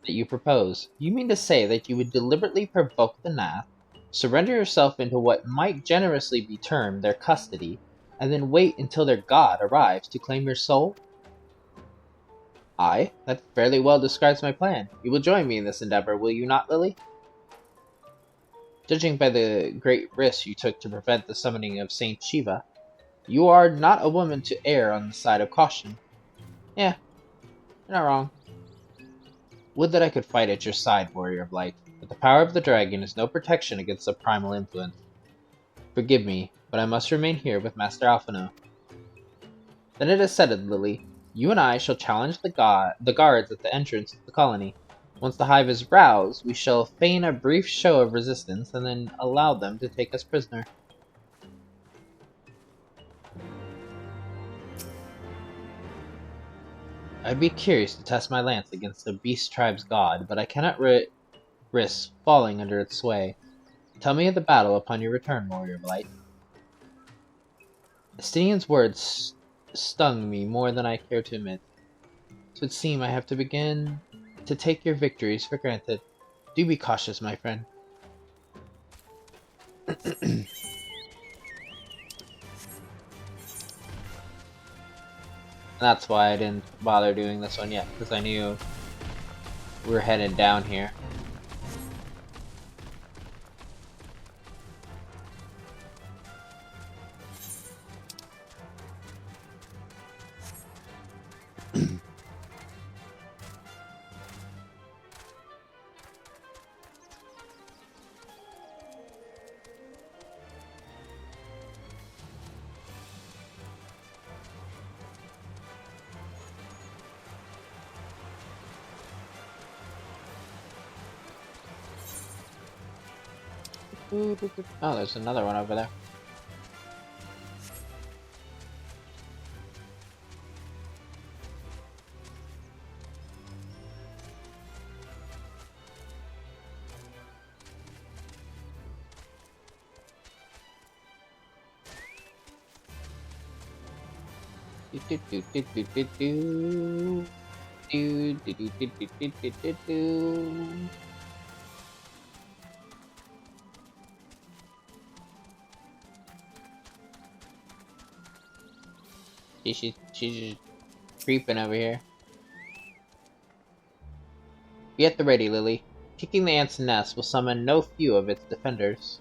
that you propose. You mean to say that you would deliberately provoke the Nath, surrender yourself into what might generously be termed their custody, and then wait until their god arrives to claim your soul? Aye, that fairly well describes my plan. You will join me in this endeavor, will you not, Lily? Judging by the great risks you took to prevent the summoning of Saint Shiva, you are not a woman to err on the side of caution. Yeah, you're not wrong. Would that I could fight at your side, warrior of light, but the power of the dragon is no protection against the primal influence. Forgive me, but I must remain here with Master Alphino. Then it is settled, Lily. You and I shall challenge the guards at the entrance to the colony. Once the hive is roused, we shall feign a brief show of resistance and then allow them to take us prisoner. I'd be curious to test my lance against the beast tribe's god, but I cannot risk falling under its sway. Tell me of the battle upon your return, warrior of light. Estinian's words stung me more than I care to admit. It would seem I have to begin to take your victories for granted. Do be cautious, my friend. That's why I didn't bother doing this one yet, because I knew we were headed down here. Oh, there's another one over there. Do, do, do, do, do, do, do. Do, do, do, do, do, do, do, do, do. She's just creeping over here. Be at the ready, Lily. Kicking the ant's nest will summon no few of its defenders.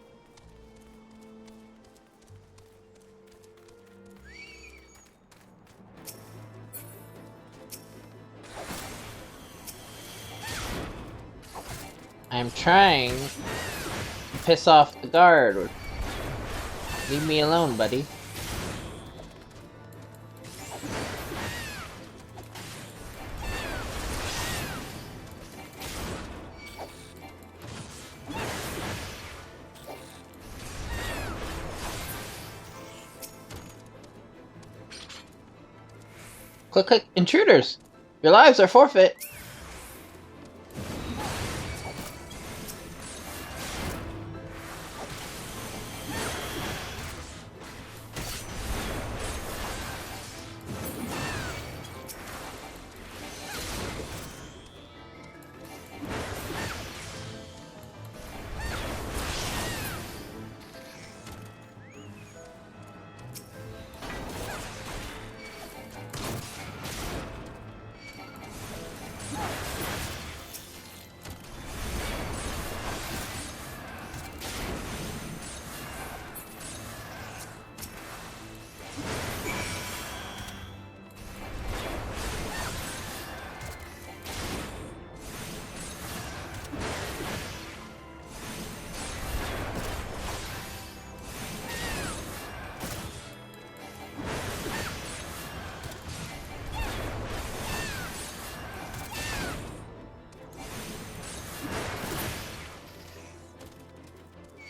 I'm trying to piss off the guard. Leave me alone, buddy. Click, click, intruders! Your lives are forfeit!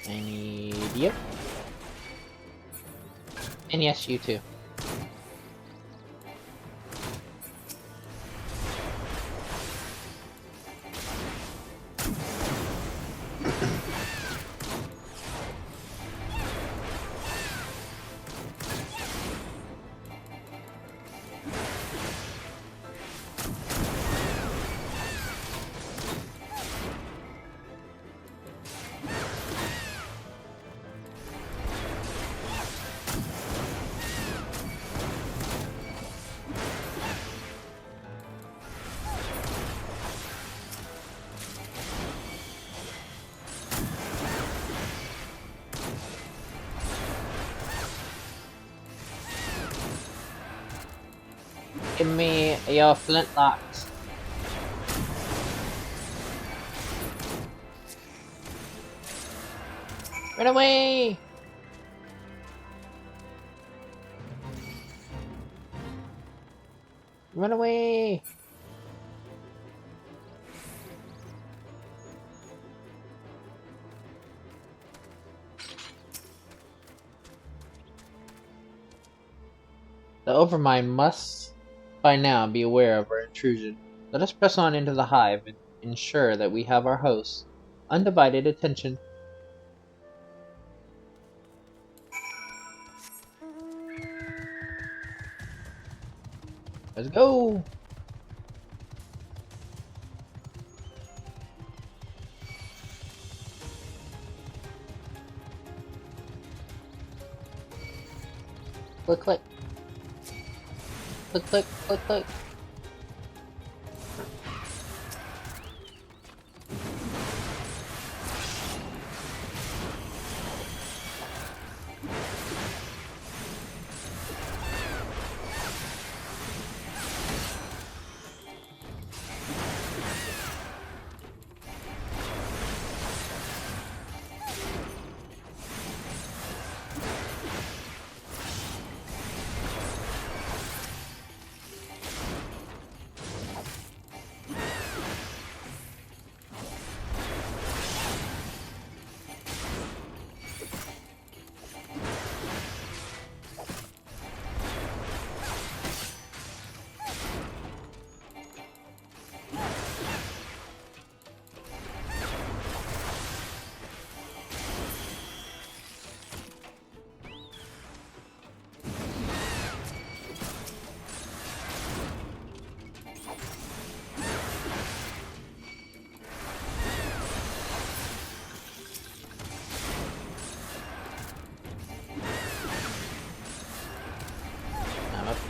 I need you. And yes, you too. Give me your flintlocks. Run away! Run away! The Overmind must by now be aware of our intrusion. Let us press on into the hive and ensure that we have our host's undivided attention. Let's go! Click, click. Click, click, click, click.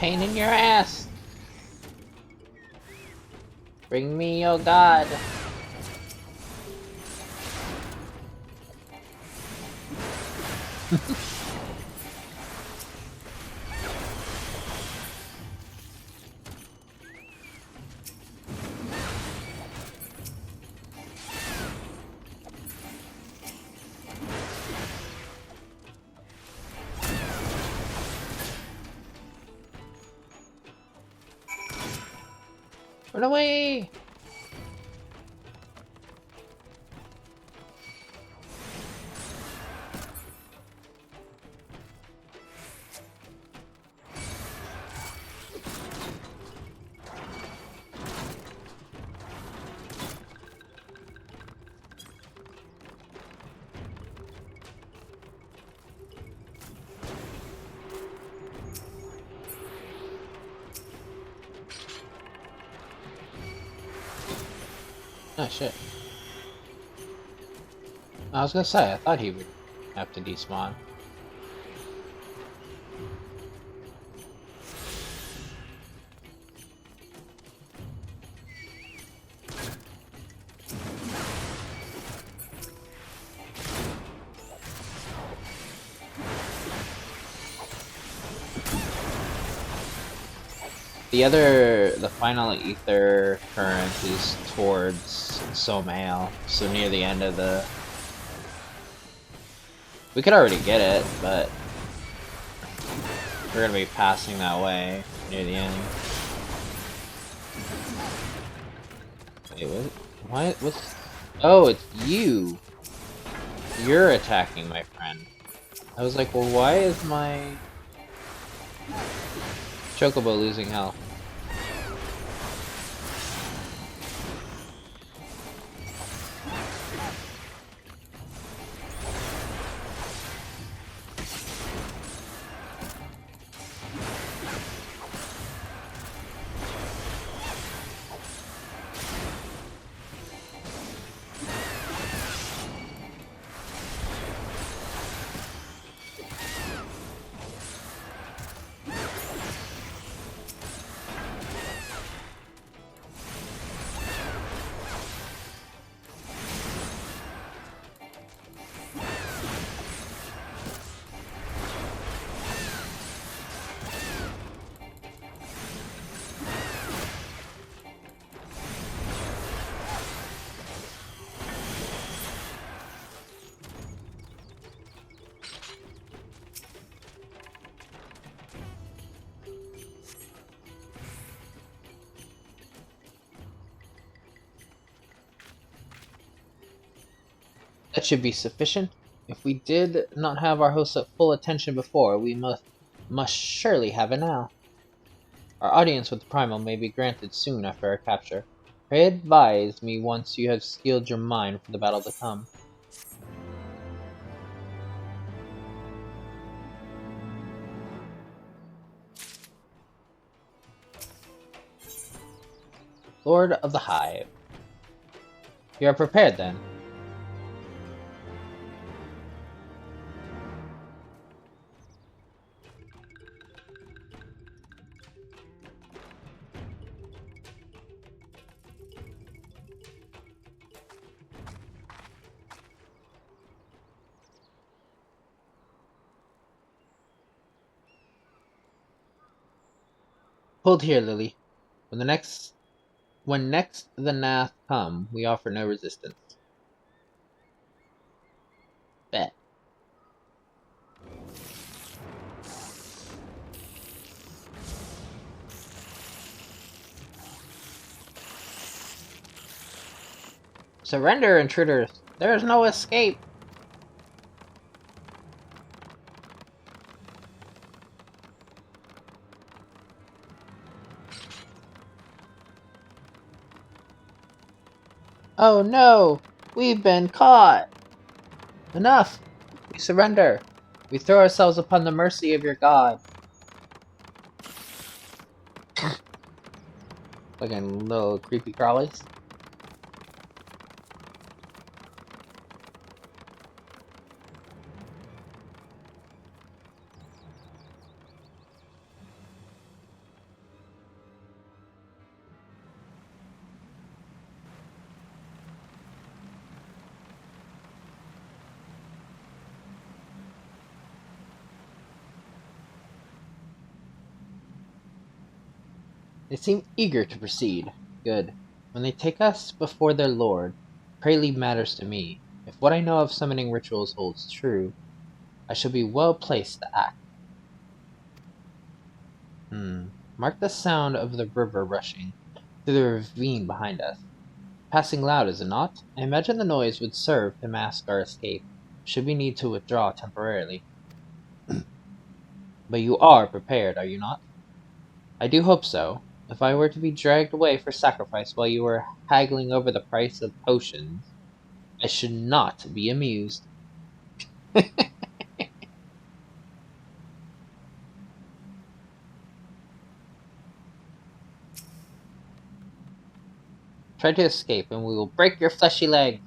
pain in your ass. Bring me your god. Run away! Oh shit. I was gonna say, I thought he would have to despawn. The final ether current is towards Somail, so near the end of the... We could already get it, but we're gonna be passing that way near the end. Wait, what? What's... Oh, it's you! You're attacking my friend. I was like, well, why is my Chocobo losing health? That should be sufficient. If we did not have our hosts at full attention before, we must surely have it now. Our audience with the Primal may be granted soon after our capture. Pray advise me once you have steeled your mind for the battle to come. Lord of the Hive. You are prepared then. Hold here, Lily. When next the Nath come, we offer no resistance. Bet. Surrender, intruders! There is no escape! Oh no! We've been caught! Enough! We surrender! We throw ourselves upon the mercy of your god. Fucking little creepy crawlies. They seem eager to proceed. Good. When they take us before their lord, prelude matters to me. If what I know of summoning rituals holds true, I shall be well placed to act. Mark the sound of the river rushing through the ravine behind us. Passing loud, is it not? I imagine the noise would serve to mask our escape, should we need to withdraw temporarily. But you are prepared, are you not? I do hope so. If I were to be dragged away for sacrifice while you were haggling over the price of potions, I should not be amused. Try to escape, and we will break your fleshy legs.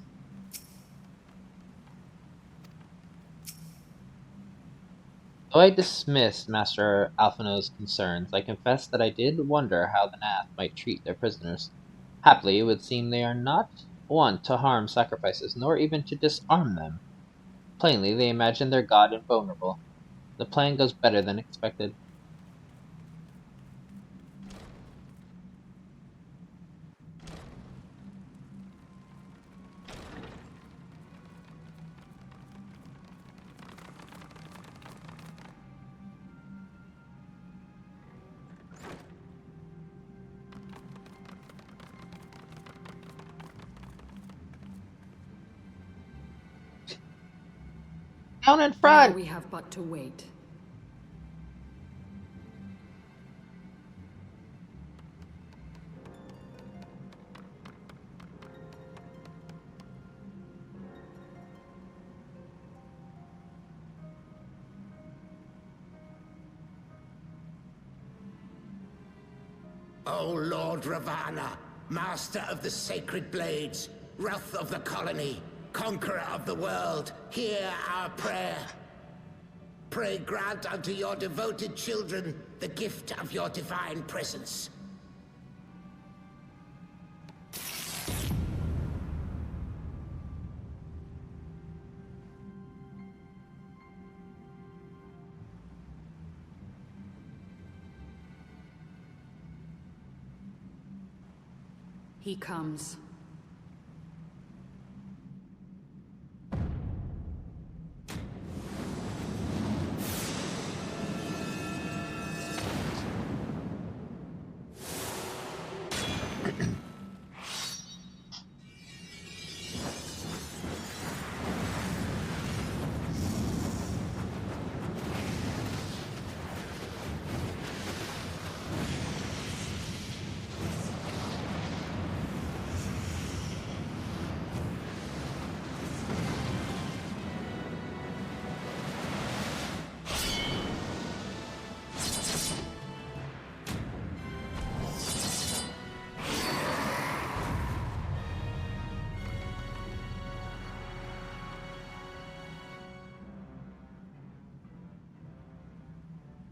Though I dismissed Master Alphino's concerns, I confess that I did wonder how the Nath might treat their prisoners. Happily, it would seem they are not wont to harm sacrifices, nor even to disarm them. Plainly, they imagine their god invulnerable. The plan goes better than expected. Down in Now front! we have but to wait. O Lord Ravana, master of the sacred blades, wrath of the colony, conqueror of the world, hear our prayer. Pray grant unto your devoted children the gift of your divine presence. He comes.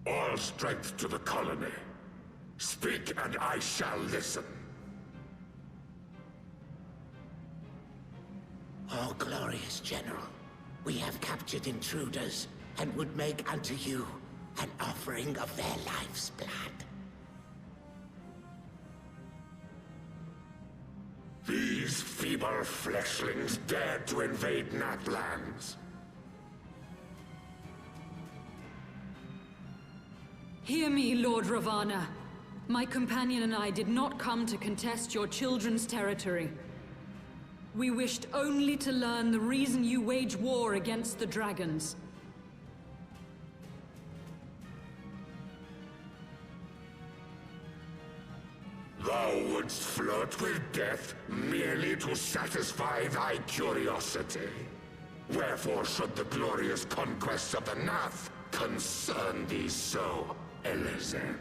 All strength to the colony. Speak and I shall listen. Oh, glorious General, we have captured intruders and would make unto you an offering of their life's blood. These feeble fleshlings dared to invade Natlands. Hear me, Lord Ravana. My companion and I did not come to contest your children's territory. We wished only to learn the reason you wage war against the dragons. Thou wouldst flirt with death merely to satisfy thy curiosity. Wherefore should the glorious conquests of the Nath concern thee so, Elezen?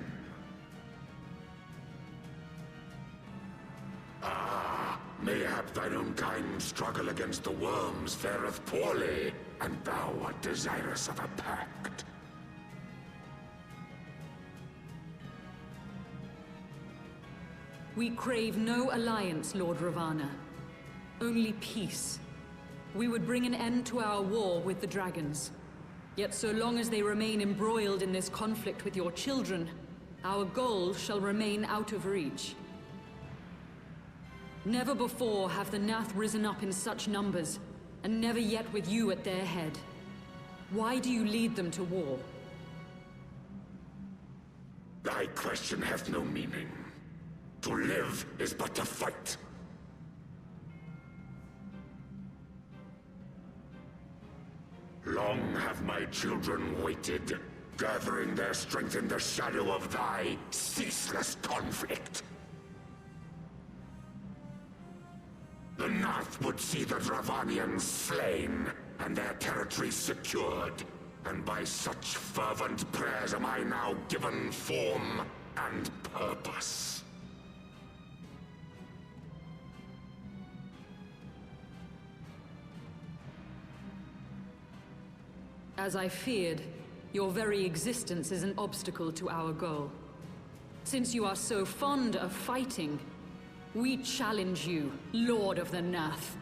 Ah, mayhap thine own kind struggle against the worms fareth poorly, and thou art desirous of a pact. We crave no alliance, Lord Ravana. Only peace. We would bring an end to our war with the dragons. Yet so long as they remain embroiled in this conflict with your children, our goal shall remain out of reach. Never before have the Nath risen up in such numbers, and never yet with you at their head. Why do you lead them to war? Thy question hath no meaning. To live is but to fight. Long have my children waited, gathering their strength in the shadow of thy ceaseless conflict. The Nath would see the Dravanians slain, and their territory secured. And by such fervent prayers am I now given form and purpose. As I feared, your very existence is an obstacle to our goal. Since you are so fond of fighting, we challenge you, Lord of the Nath.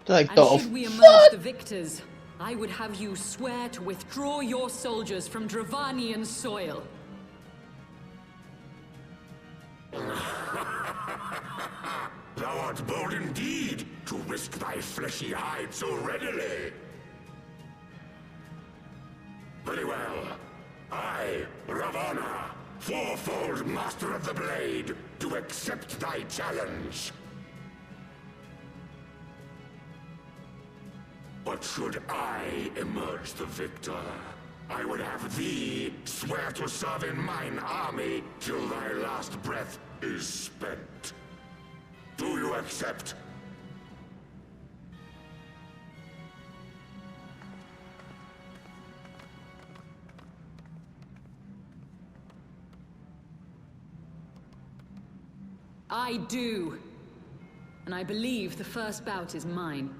Like, And should we emerge the victors, I would have you swear to withdraw your soldiers from Dravanian soil. Thou art bold indeed to risk thy fleshy hide so readily. Very well. I, Ravana, fourfold Master of the Blade, do accept thy challenge. But should I emerge the victor, I would have thee swear to serve in mine army till thy last breath is spent. Do you accept? I do. And I believe the first bout is mine.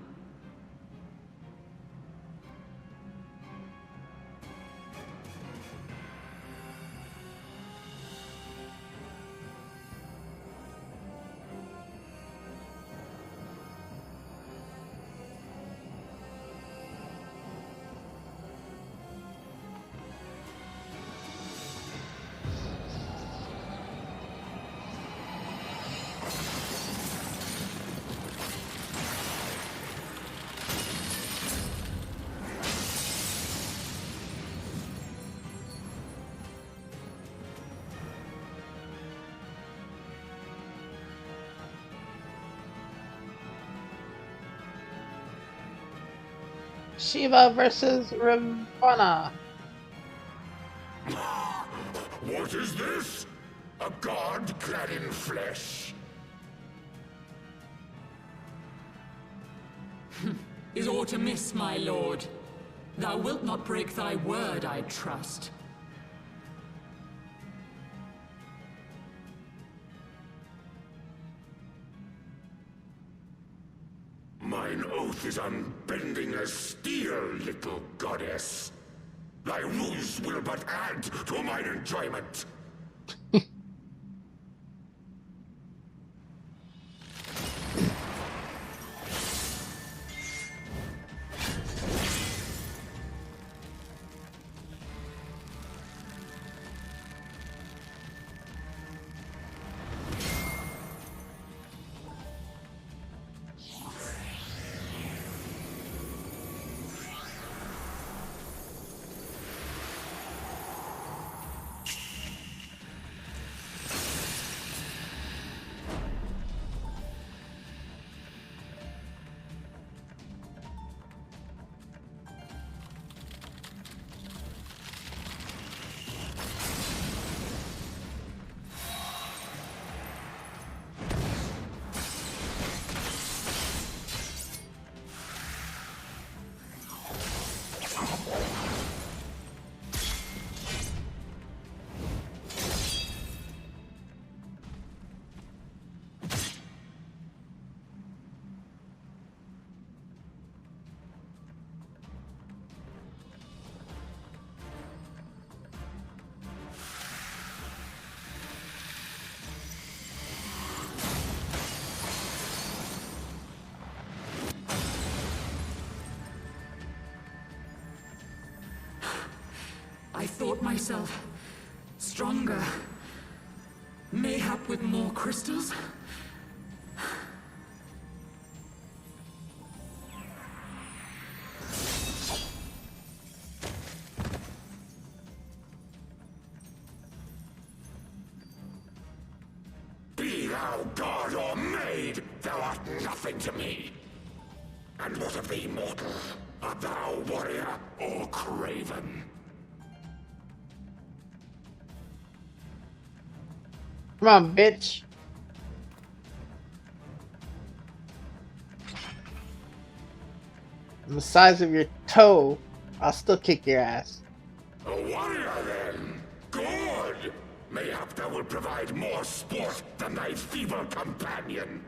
Shiva versus Ravana. What is this? A god clad in flesh? Is aught amiss, my lord? Thou wilt not break thy word, I trust. Mine oath is unbending as steel, little goddess. Thy ruse will but add to mine enjoyment. I thought myself stronger. Mayhap with more crystals? Be thou god or maid, thou art nothing to me. And what of thee, mortal? Art thou warrior or craven? Come on, bitch. I'm the size of your toe. I'll still kick your ass. A warrior, then? Good! Mayhap thou will provide more sport than thy feeble companion.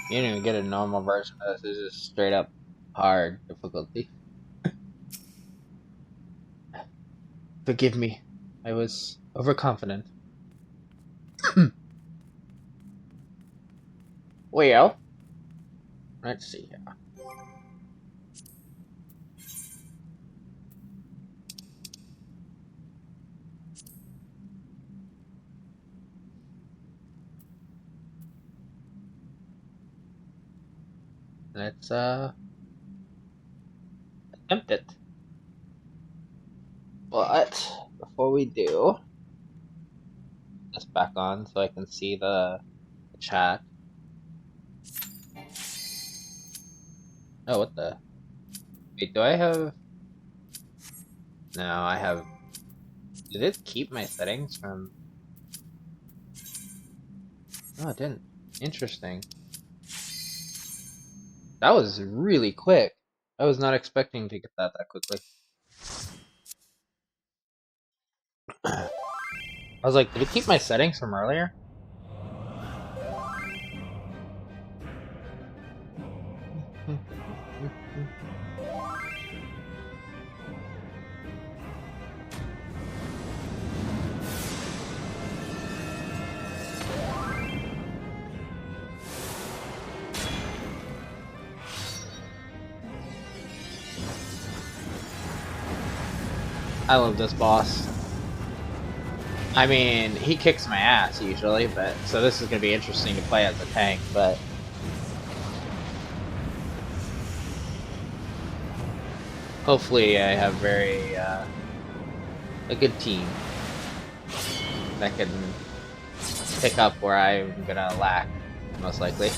You didn't even get a normal version of this. This is just straight up hard difficulty. Forgive me. I was overconfident. Well, let's see here. Let's attempt it. But before we do, this back on so I can see the chat. Oh, what the? Wait, do I have? No, I have. Did it keep my settings from? No, it didn't. Interesting. That was really quick. I was not expecting to get that quickly. I was like, did it keep my settings from earlier? I love this boss. I mean, he kicks my ass usually, but so this is gonna be interesting to play as a tank, but hopefully I have a good team that can pick up where I'm gonna lack, most likely.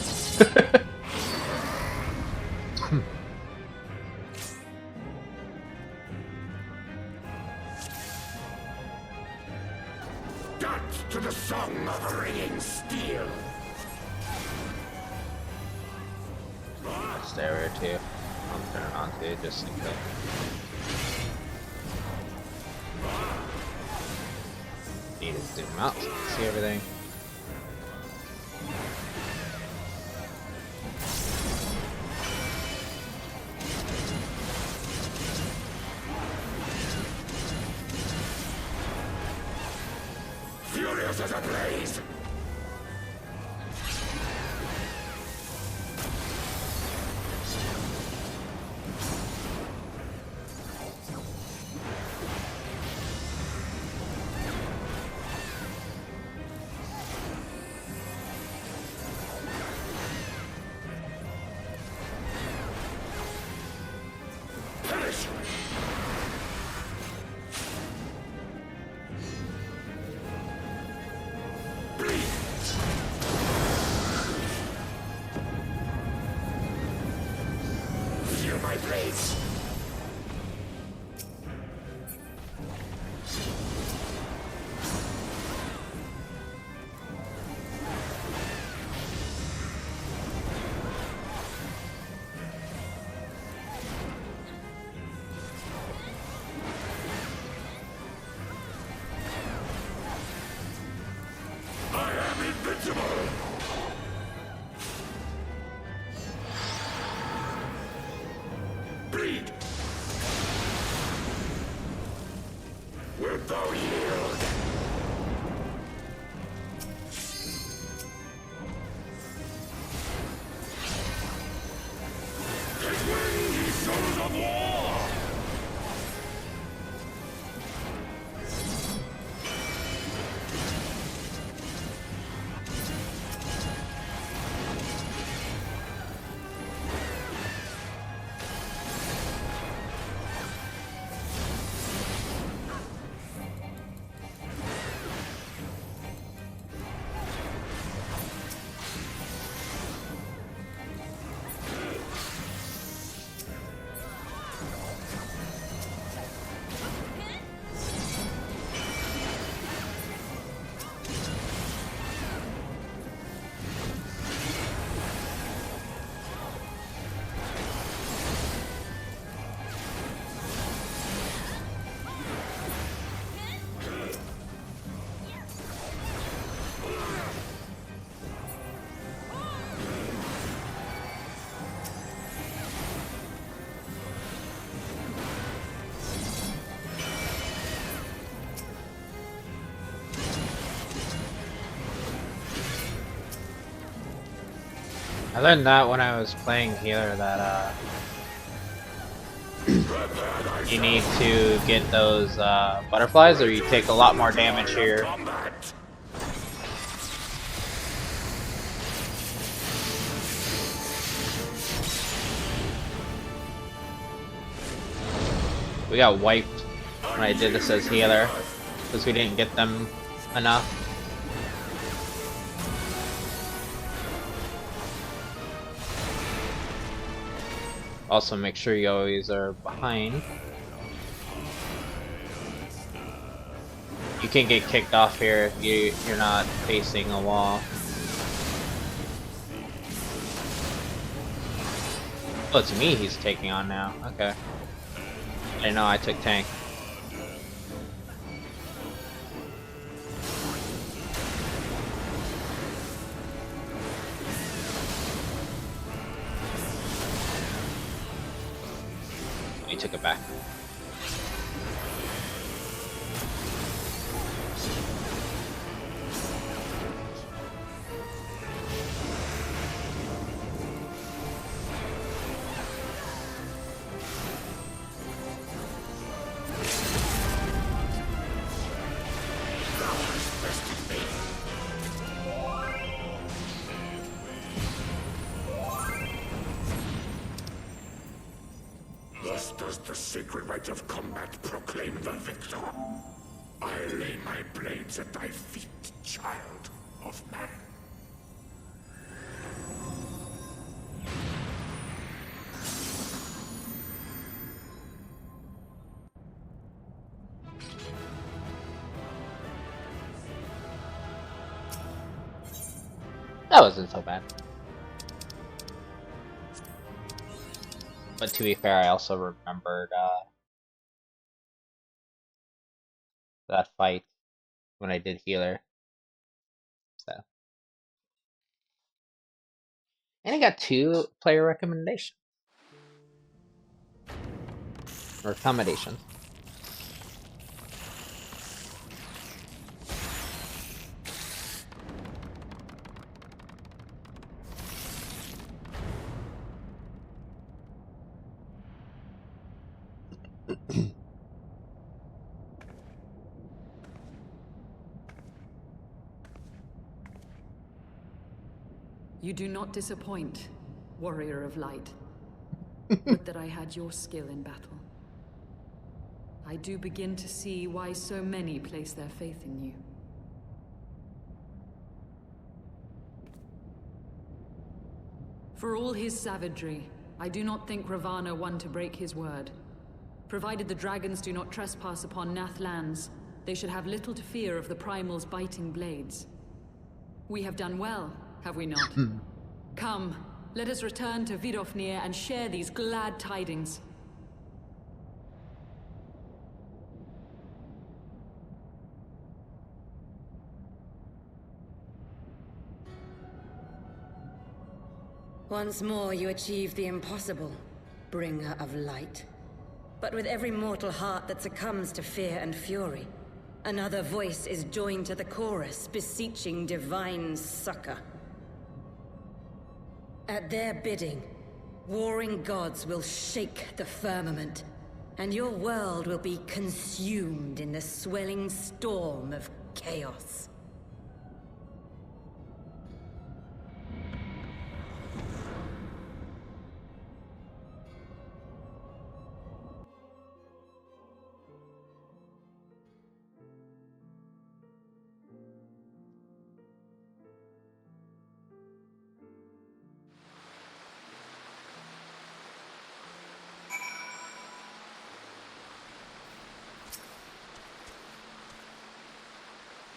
Dance to the song of ringing steel. Stereo too. I'll turn it on too, just in case. Need to zoom out so you can see everything. Furious as a blaze. Perish. Bleed. Go yield. Take wing, ye souls of war! I learned that when I was playing healer that you need to get those butterflies or you take a lot more damage here. We got wiped when I did this as healer because we didn't get them enough. Also, make sure you always are behind. You can get kicked off here if you're not facing a wall. Oh, it's me he's taking on now. Okay. I didn't know I took tank. He took it back. Thus does the sacred rite of combat proclaim the victor. I lay my blades at thy feet, child of man. That wasn't so bad. But to be fair, I also remembered that fight when I did healer. So, and I got 2 player recommendations or accommodations. You do not disappoint, warrior of light. Would that I had your skill in battle. I do begin to see why so many place their faith in you. For all his savagery, I do not think Ravana one to break his word. Provided the dragons do not trespass upon Nath lands, they should have little to fear of the Primal's biting blades. We have done well, have we not? Come, let us return to Vidofnir and share these glad tidings. Once more you achieve the impossible, bringer of light. But with every mortal heart that succumbs to fear and fury, Another voice is joined to the chorus, beseeching divine succor. At their bidding, warring gods will shake the firmament, and your world will be consumed in the swelling storm of chaos.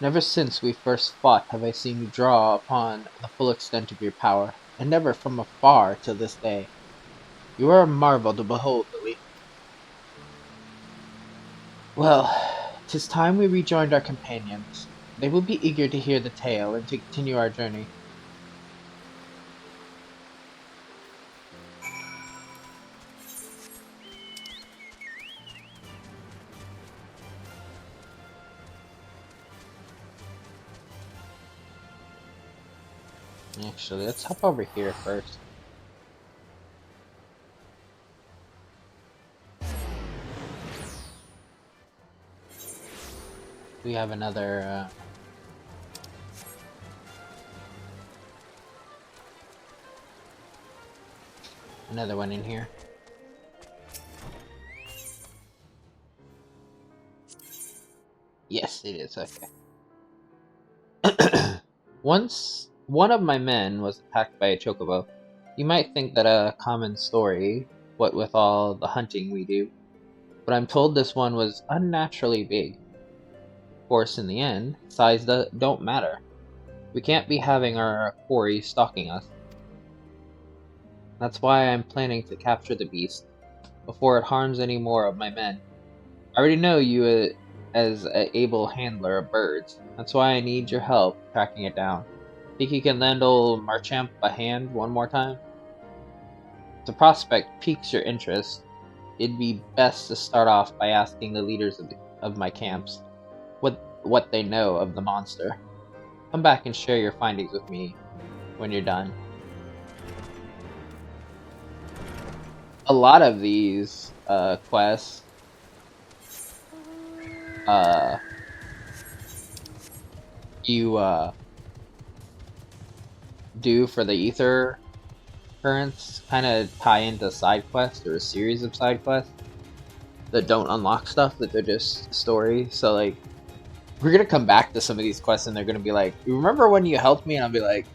Never since we first fought have I seen you draw upon the full extent of your power, and never from afar till this day. You are a marvel to behold, Lily. Well, 'tis time we rejoined our companions. They will be eager to hear the tale and to continue our journey. Actually, let's hop over here first. We have another one in here. Yes, it is. Okay. Once one of my men was attacked by a chocobo. You might think that a common story, what with all the hunting we do, but I'm told this one was unnaturally big. Of course, in the end, size don't matter. We can't be having our quarry stalking us. That's why I'm planning to capture the beast before it harms any more of my men. I already know you as an able handler of birds. That's why I need your help tracking it down. Think you can lend old Marchamp a hand one more time? If the prospect piques your interest, it'd be best to start off by asking the leaders of my camps what they know of the monster. Come back and share your findings with me when you're done. A lot of these quests you do for the ether currents kind of tie into side quests or a series of side quests that don't unlock stuff, that they're just story. So like, we're gonna come back to some of these quests and they're gonna be like, you remember when you helped me? And I'll be like,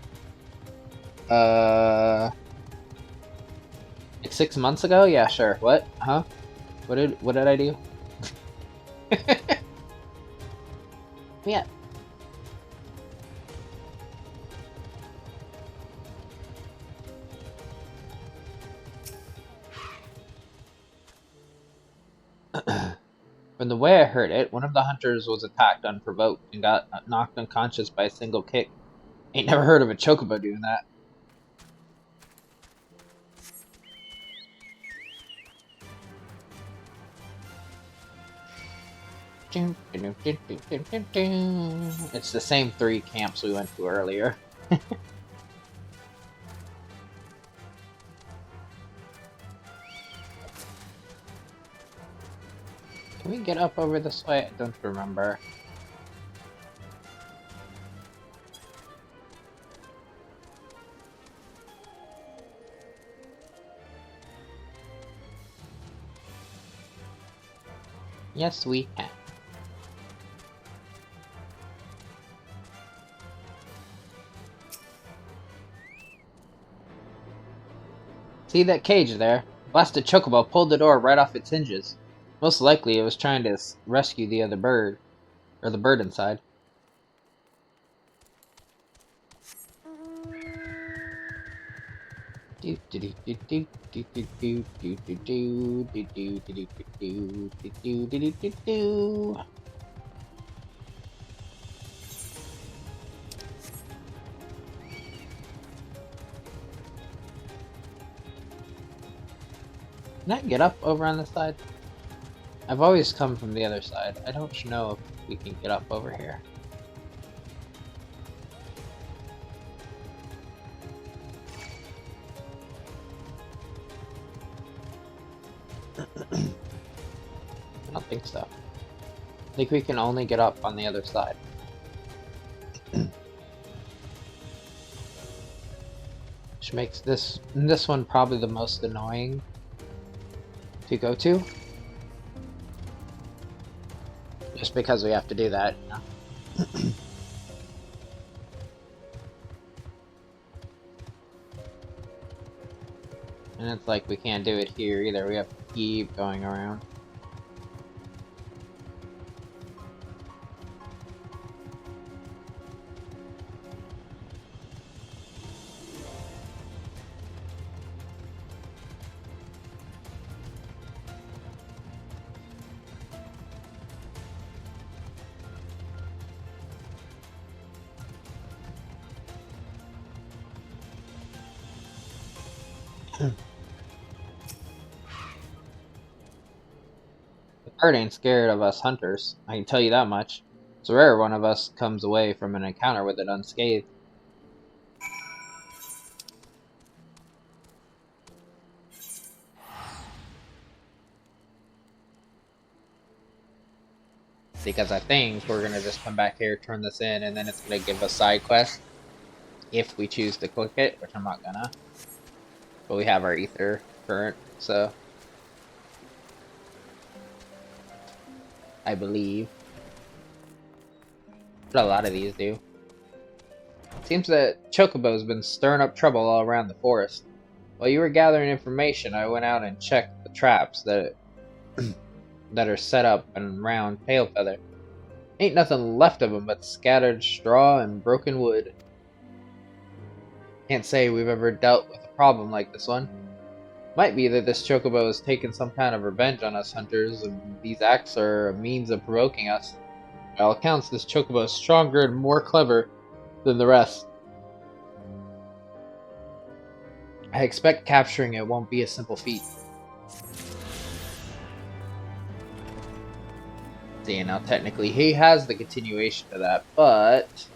like 6 months ago? Yeah, sure. What? Huh? What did I do? Yeah. From the way I heard it, one of the hunters was attacked unprovoked and got knocked unconscious by a single kick. Ain't never heard of a chocobo doing that. It's the same 3 camps we went to earlier. Can we get up over this way? I don't remember. Yes, we can. See that cage there? Blasted chocobo pulled the door right off its hinges. Most likely it was trying to rescue the other bird. Or the bird inside. Can I get up over on this side? I've always come from the other side. I don't know if we can get up over here. I don't think so. I think we can only get up on the other side. Which makes this one probably the most annoying to go to. Just because we have to do that, you know? And it's like we can't do it here either. We have to keep going around. The bird ain't scared of us hunters, I can tell you that much. It's rare one of us comes away from an encounter with it unscathed. Because I think we're gonna just come back here, turn this in, and then it's gonna give us side quests if we choose to click it, which I'm not gonna. But we have our ether current, so I believe. But a lot of these do. Seems that Chocobo's been stirring up trouble all around the forest. While you were gathering information, I went out and checked the traps that that are set up around Palefeather. Ain't nothing left of them but scattered straw and broken wood. Can't say we've ever dealt with a problem like this one. Might be that this Chocobo has taken some kind of revenge on us hunters, and these acts are a means of provoking us. By all accounts, this Chocobo is stronger and more clever than the rest. I expect capturing it won't be a simple feat. See, now technically he has the continuation to that, but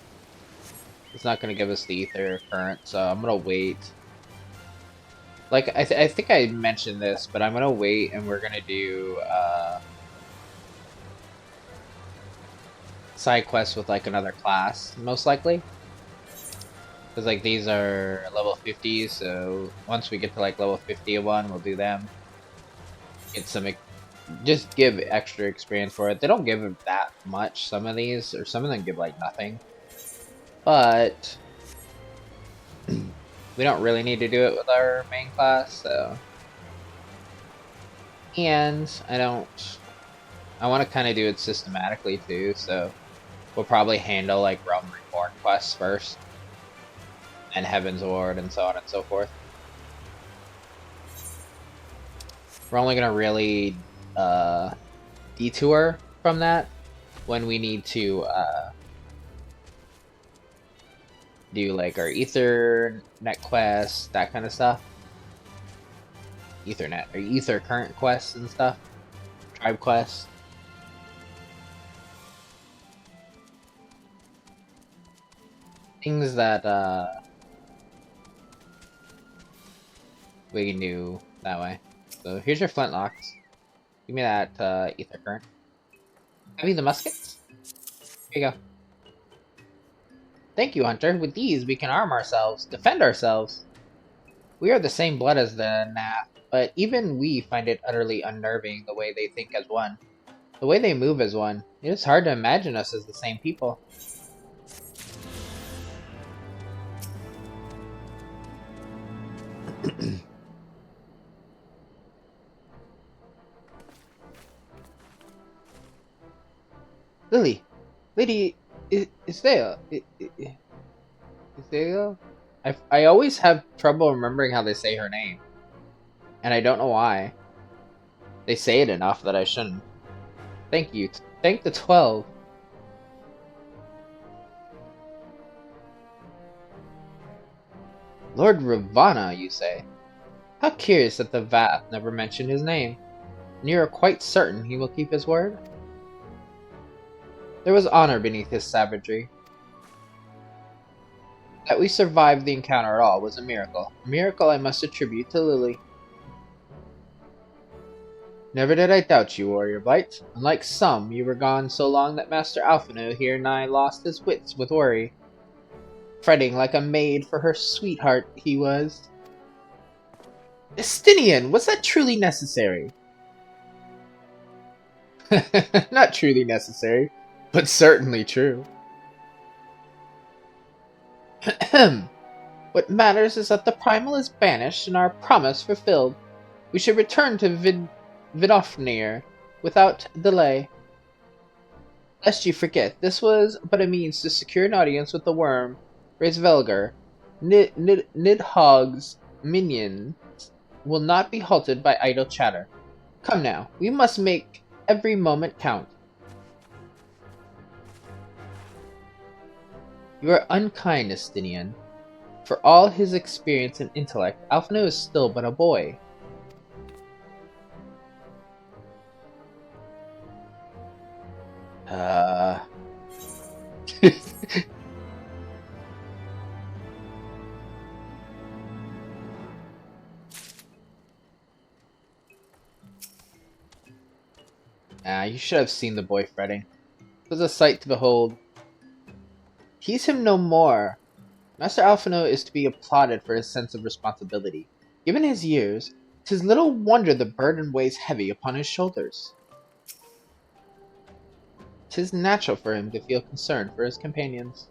it's not going to give us the ether current, so I'm going to wait. Like, I think I mentioned this, but I'm going to wait and we're going to do side quests with like another class, most likely. Because like these are level 50s, so once we get to like level 51, we'll do them. Get some, just give extra experience for it. They don't give that much, some of these, or some of them give like nothing. But we don't really need to do it with our main class, so. And I want to kind of do it systematically too, so we'll probably handle like Realm Reborn quests first, and Heaven's Ward, and so on and so forth. We're only gonna really detour from that when we need to do like our Ethernet quests, that kind of stuff. Ethernet or Ether current quests and stuff. Tribe quests. Things that we can do that way. So here's your flintlocks. Give me that ether current. Have you the muskets? Here you go. Thank you, Hunter. With these, we can arm ourselves, defend ourselves. We are the same blood as the Nath, but even we find it utterly unnerving the way they think as one. The way they move as one. It is hard to imagine us as the same people. Lily! Lady Isdale! Isdale? I always have trouble remembering how they say her name. And I don't know why. They say it enough that I shouldn't. Thank you. Thank the 12. Lord Ravana, you say? How curious that the Vath never mentioned his name. And you are quite certain he will keep his word? There was honor beneath his savagery. That we survived the encounter at all was a miracle. A miracle I must attribute to Lily. Never did I doubt you, Warrior Blight. Unlike some, you were gone so long that Master Alphino here nigh lost his wits with worry. Fretting like a maid for her sweetheart, he was. Estinian, was that truly necessary? Not truly necessary, but certainly true. What matters is that the primal is banished and our promise fulfilled. We should return to Vidofnir without delay. Lest you forget, this was but a means to secure an audience with the worm, Raisvelgar. Nidhogg's minions will not be halted by idle chatter. Come now, we must make every moment count. You are unkind, Estinian. For all his experience and intellect, Alphino is still but a boy. You should have seen the boy fretting. It was a sight to behold. Tease him no more. Master Alphino is to be applauded for his sense of responsibility. Given his years, 'tis little wonder the burden weighs heavy upon his shoulders. 'Tis natural for him to feel concern for his companions.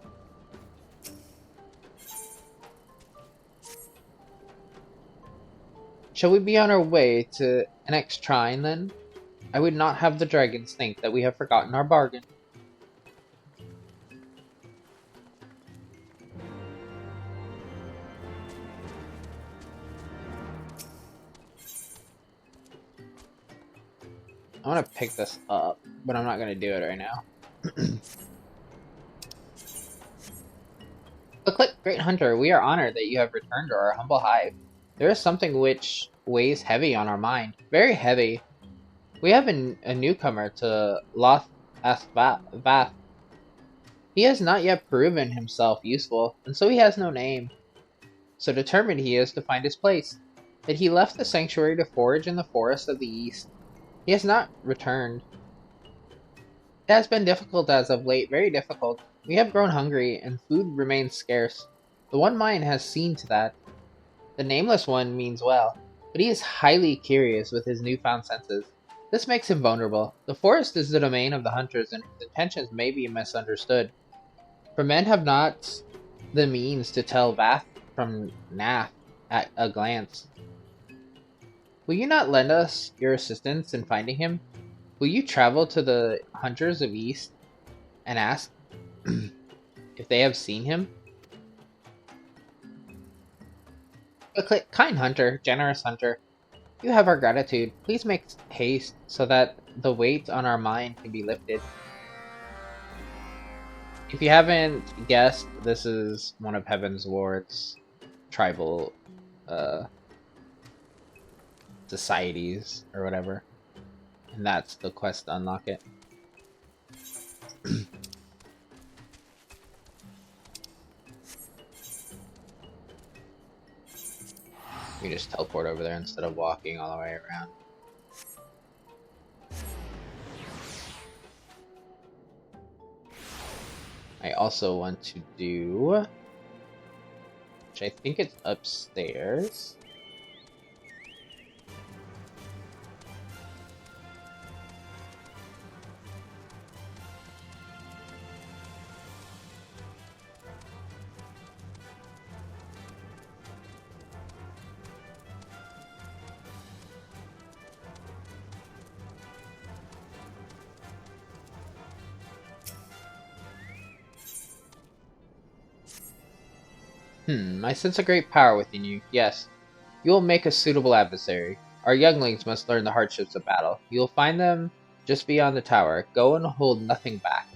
Shall we be on our way to an next shrine, then? I would not have the dragons think that we have forgotten our bargain. I want to pick this up, but I'm not going to do it right now. Click, Great Hunter, we are honored that you have returned to our humble hive. There is something which weighs heavy on our mind. Very heavy. We have a newcomer to Loth Vath. He has not yet proven himself useful, and so he has no name. So determined he is to find his place, that he left the sanctuary to forage in the forest of the east. He has not returned. It has been difficult as of late, very difficult. We have grown hungry, and food remains scarce. The One Mind has seen to that. The Nameless One means well, but he is highly curious with his newfound senses. This makes him vulnerable. The forest is the domain of the hunters, and his intentions may be misunderstood. For men have not the means to tell Vath from Nath at a glance. Will you not lend us your assistance in finding him? Will you travel to the hunters of East and ask if they have seen him? But kind hunter, generous hunter, you have our gratitude. Please make haste so that the weight on our mind can be lifted. If you haven't guessed, this is one of Heaven's Ward's tribal societies or whatever, and that's the quest to unlock it. We just teleport over there instead of walking all the way around. I also want to do, which I think it's upstairs. I sense a great power within you. Yes, you will make a suitable adversary. Our younglings must learn the hardships of battle. You will find them just beyond the tower. Go and hold nothing back.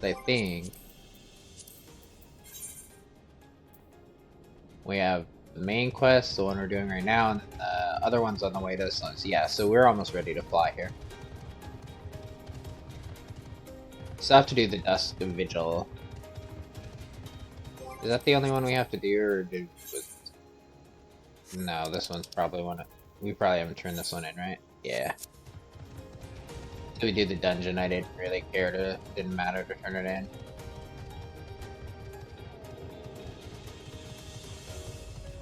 I think we have the main quest, the one we're doing right now, and then the other one's on the way to us. So yeah, so we're almost ready to fly here. Still have to do the Dusk Vigil. Is that the only one we have to do, or no, this one's probably one of... We probably haven't turned this one in, right? Yeah. So we did the dungeon, I didn't really care to... Didn't matter to turn it in.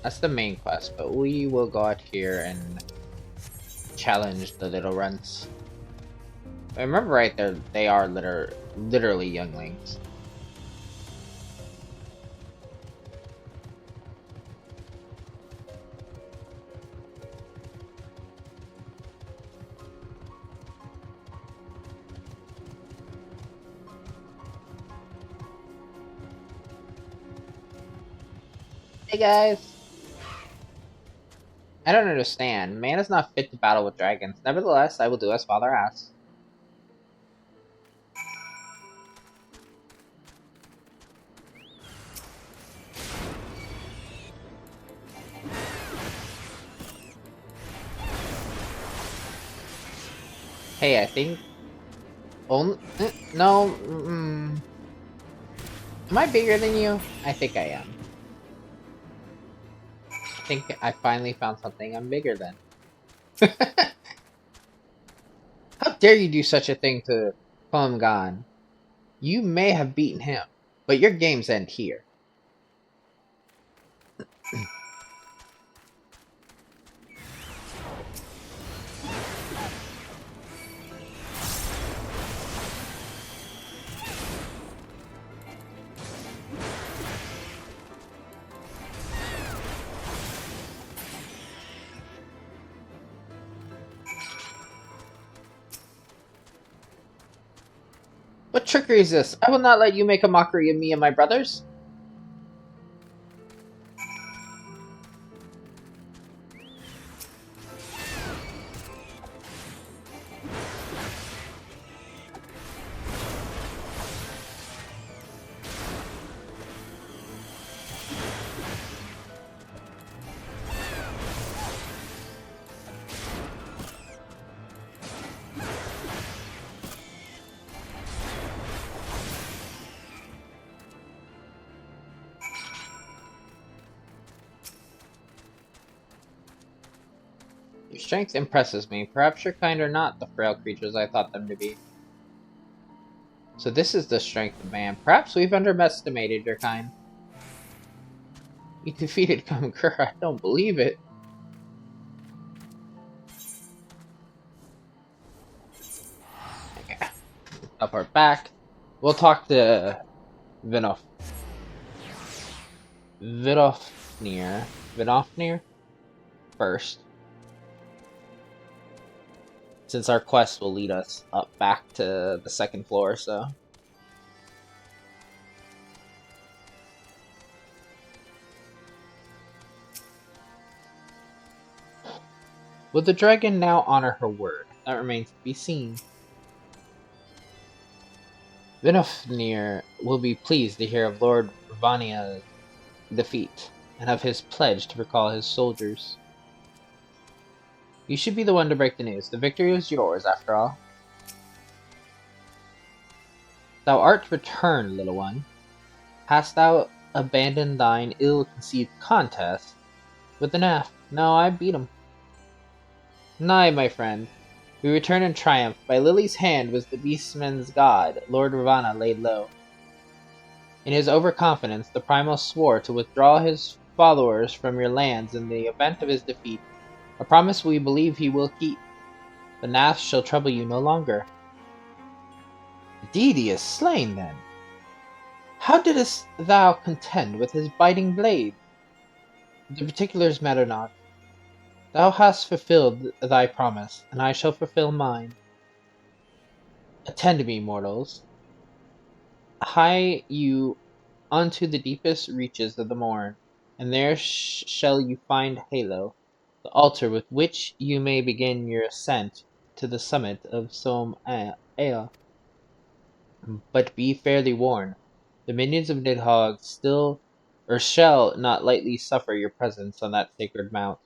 That's the main quest, but we will go out here and challenge the little runts. If I remember right, they are literally younglings. Hey guys! I don't understand. Man is not fit to battle with dragons. Nevertheless, I will do as Father asks. Hey, I think... Only... No... Am I bigger than you? I think I am. I think I finally found something I'm bigger than. How dare you do such a thing to Poemgon? You may have beaten him, but your games end here. What trickery is this? I will not let you make a mockery of me and my brothers. Your strength impresses me. Perhaps your kind are not the frail creatures I thought them to be. So this is the strength of man. Perhaps we've underestimated your kind. You defeated Conqueror. I don't believe it. Okay. Teleport back. We'll talk to Vidofnir first. Since our quest will lead us up back to the second floor, so. Will the dragon now honor her word? That remains to be seen. Vidofnir will be pleased to hear of Lord Ravania's defeat, and of his pledge to recall his soldiers. You should be the one to break the news. The victory was yours, after all. Thou art returned, little one. Hast thou abandoned thine ill-conceived contest with the Naf? No, I beat him. Nay, my friend. We return in triumph. By Lily's hand was the beastman's god, Lord Ravana, laid low. In his overconfidence, the Primal swore to withdraw his followers from your lands in the event of his defeat. A promise we believe he will keep. The Nath shall trouble you no longer. Indeed he is slain, then. How didst thou contend with his biting blade? The particulars matter not. Thou hast fulfilled thy promise, and I shall fulfill mine. Attend me, mortals. Hie you unto the deepest reaches of the morn, and there shall you find Halo, the altar with which you may begin your ascent to the summit of Som Ea. But be fairly warned, the minions of Nidhogg shall not lightly suffer your presence on that sacred mount.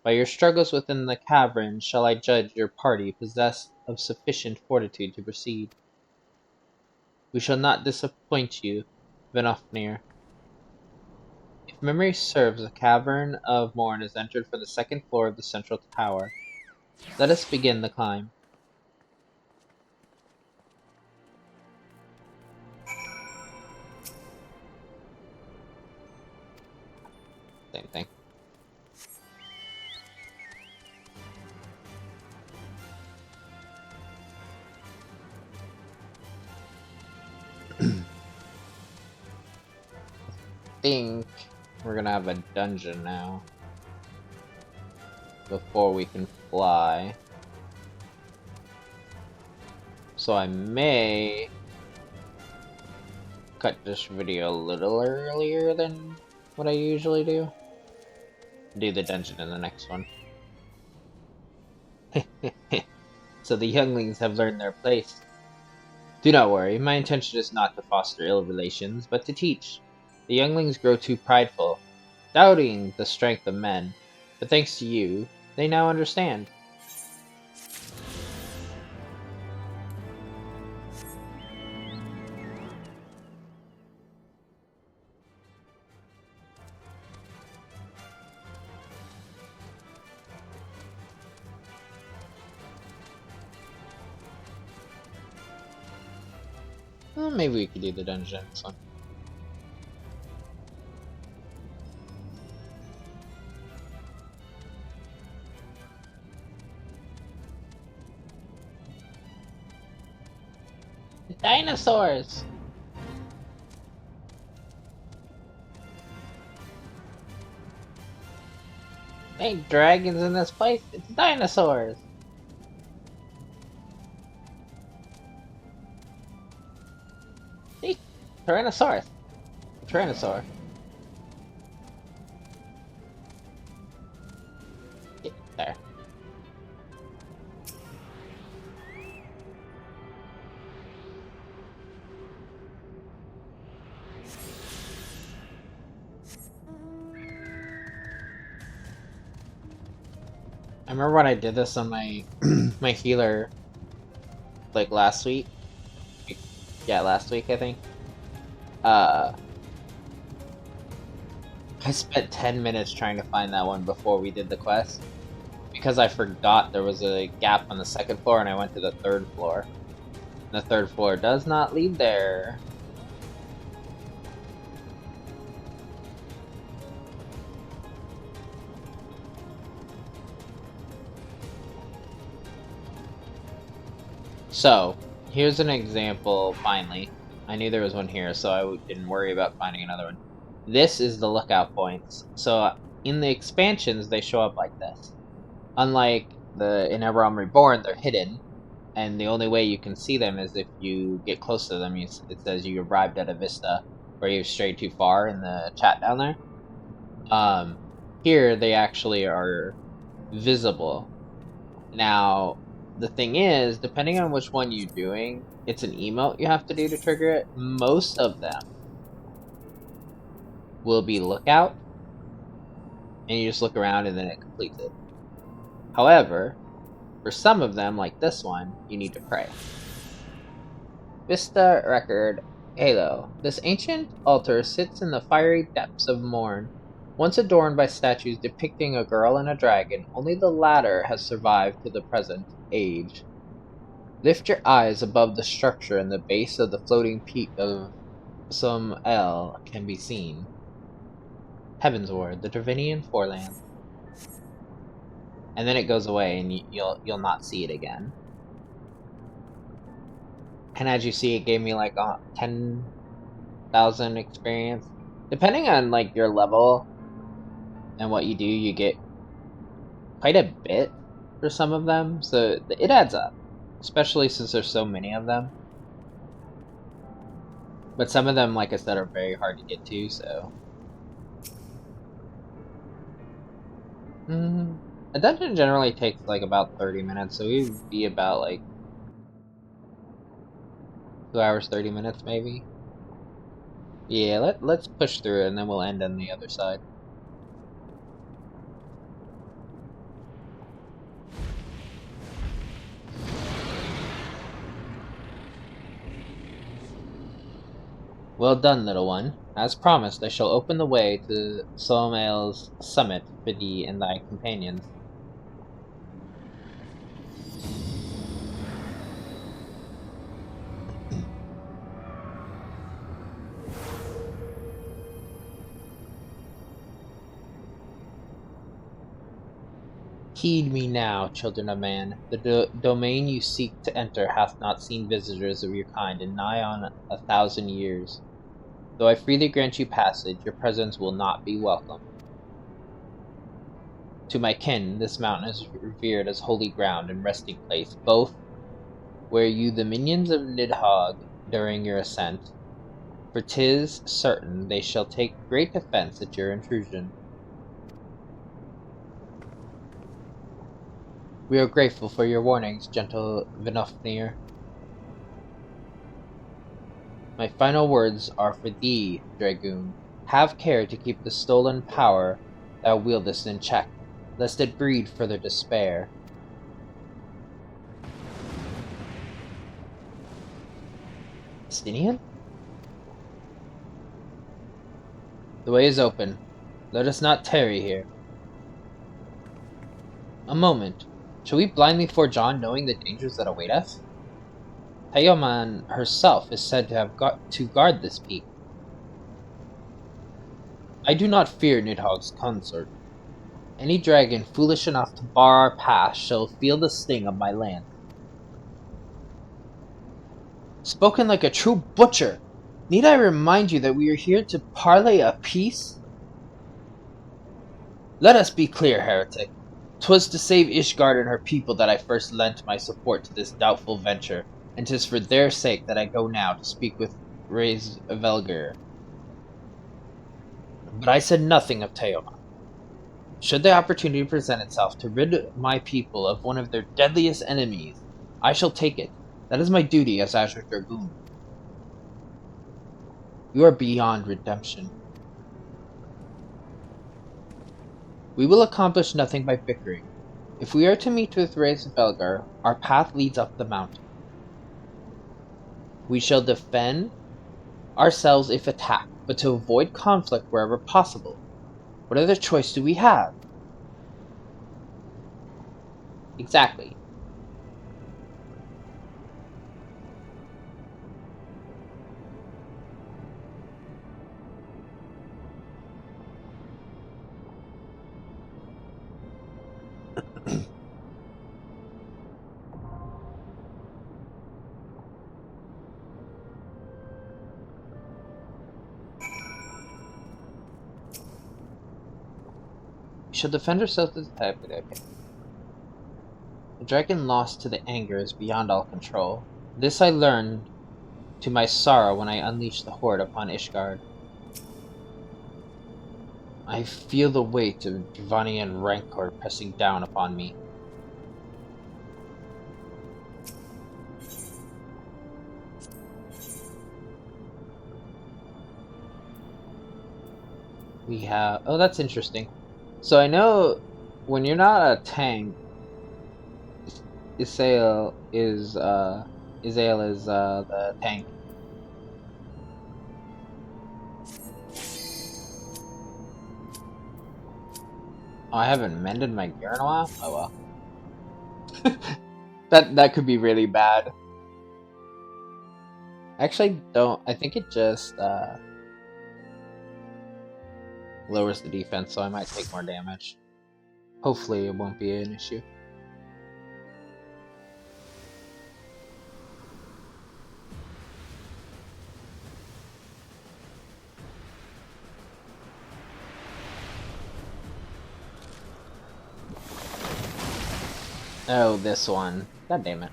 By your struggles within the cavern shall I judge your party possessed of sufficient fortitude to proceed. We shall not disappoint you, Venofnir. If memory serves, the Cavern of Morn is entered from the second floor of the central tower. Let us begin the climb. Same thing. Think we're gonna have a dungeon now before we can fly. So I may cut this video a little earlier than what I usually do. Do the dungeon in the next one. So the younglings have learned their place. Do not worry, my intention is not to foster ill relations, but to teach. The younglings grow too prideful, doubting the strength of men, but thanks to you, they now understand. Well, maybe we could do the dungeon this one. Dinosaurs! Ain't dragons in this place, it's dinosaurs! See? Tyrannosaurus. Tyrannosaur. Yeah, there. I remember when I did this on my my healer, like last week. Yeah, last week I think. I spent 10 minutes trying to find that one before we did the quest. Because I forgot there was a gap on the second floor and I went to the third floor. And the third floor does not lead there. So, here's an example, finally. I knew there was one here, so I didn't worry about finding another one. This is the lookout points. So, in the expansions, they show up like this. Unlike in Everrealm Reborn, they're hidden, and the only way you can see them is if you get close to them. It says you arrived at a vista, or you've strayed too far in the chat down there. Here, they actually are visible. Now, the thing is, depending on which one you're doing, it's an emote you have to do to trigger it. Most of them will be lookout, and you just look around and then it completes it. However, for some of them, like this one, you need to pray. Vista Record Halo. This ancient altar sits in the fiery depths of Morn. Once adorned by statues depicting a girl and a dragon, only the latter has survived to the present age. Lift your eyes above the structure, and the base of the floating peak of some L can be seen. Heavensward, the Dravinian foreland. And then it goes away, and you'll not see it again. And as you see, it gave me like 10,000 experience. Depending on like your level and what you do, you get quite a bit for some of them. So it adds up, especially since there's so many of them. But some of them, like I said, are very hard to get to, so. A dungeon generally takes like about 30 minutes, so we'd be about like 2 hours, 30 minutes, maybe? Yeah, let's push through it, and then we'll end on the other side. Well done, little one. As promised, I shall open the way to Solmail's summit for thee and thy companions. Heed me now, children of man. The domain you seek to enter hath not seen visitors of your kind in nigh on 1,000 years. Though I freely grant you passage, your presence will not be welcome. To my kin, this mountain is revered as holy ground and resting place, both were you the minions of Nidhogg during your ascent, for 'tis certain they shall take great offence at your intrusion. We are grateful for your warnings, gentle Vinofnir. My final words are for thee, Dragoon. Have care to keep the stolen power thou wieldest in check, lest it breed further despair. Stinian? The way is open. Let us not tarry here. A moment. Shall we blindly forge on, knowing the dangers that await us? Teoman herself is said to have got to guard this peak. I do not fear Nidhogg's consort. Any dragon foolish enough to bar our path shall feel the sting of my lance. Spoken like a true butcher! Need I remind you that we are here to parley a peace? Let us be clear, heretic. 'Twas to save Ishgard and her people that I first lent my support to this doubtful venture, and 'tis for their sake that I go now to speak with Velger. But I said nothing of Teoman. Should the opportunity present itself to rid my people of one of their deadliest enemies, I shall take it. That is my duty as Azure Dragoon. You are beyond redemption. We will accomplish nothing by bickering. If we are to meet with Velgar, our path leads up the mountain. We shall defend ourselves if attacked, but to avoid conflict wherever possible. What other choice do we have? Exactly. We shall defend ourselves as type. Okay. The dragon lost to the anger is beyond all control. This I learned to my sorrow when I unleashed the horde upon Ishgard. I feel the weight of Dravanian rancor pressing down upon me. We have... Oh, that's interesting. So I know when you're not a tank, Isael is the tank. Oh, I haven't mended my gear in a while? Oh well. That could be really bad. Actually, don't. I think it just lowers the defense, so I might take more damage. Hopefully it won't be an issue. Oh, this one. God damn it.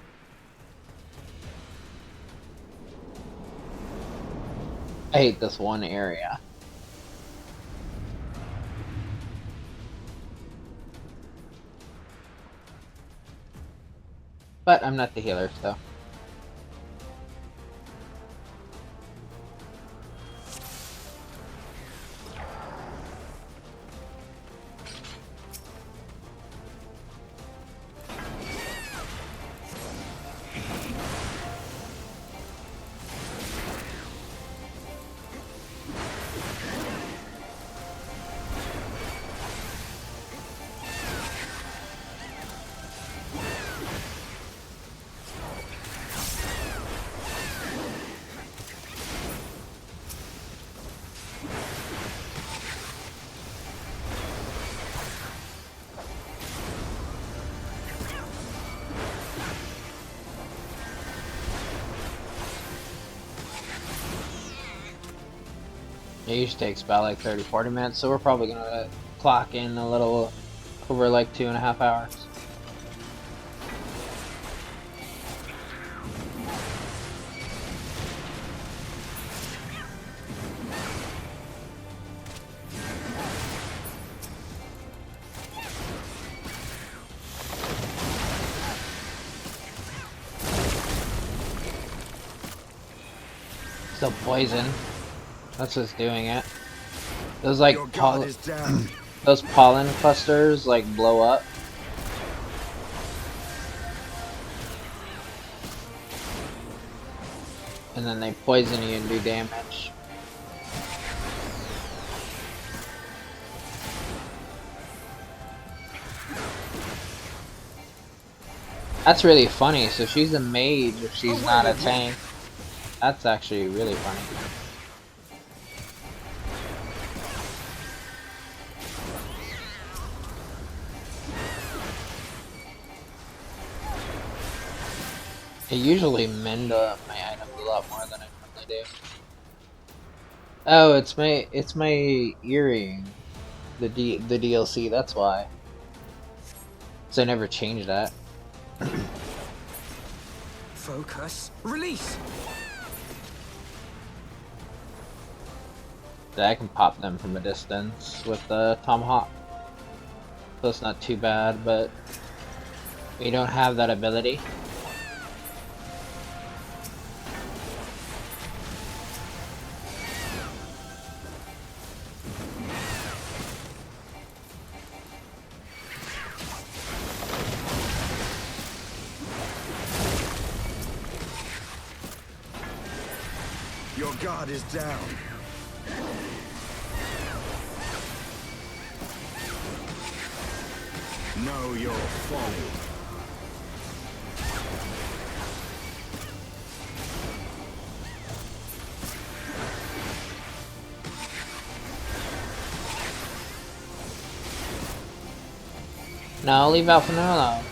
I hate this one area. But I'm not the healer, so. It usually takes about like 30-40 minutes, so we're probably gonna clock in a little over like 2.5 hours. Still poison. That's what's doing it. Those like those pollen clusters like blow up. And then they poison you and do damage. That's really funny. So she's a mage if she's not a tank. That's actually really funny. I usually mend up my items a lot more than I normally do. Oh, it's my earring. The DLC, that's why. So I never changed that. Focus. Release. I can pop them from a distance with the tomahawk. So it's not too bad, but we don't have that ability. Your guard is down. Know your folly. No, leave Alpha alone.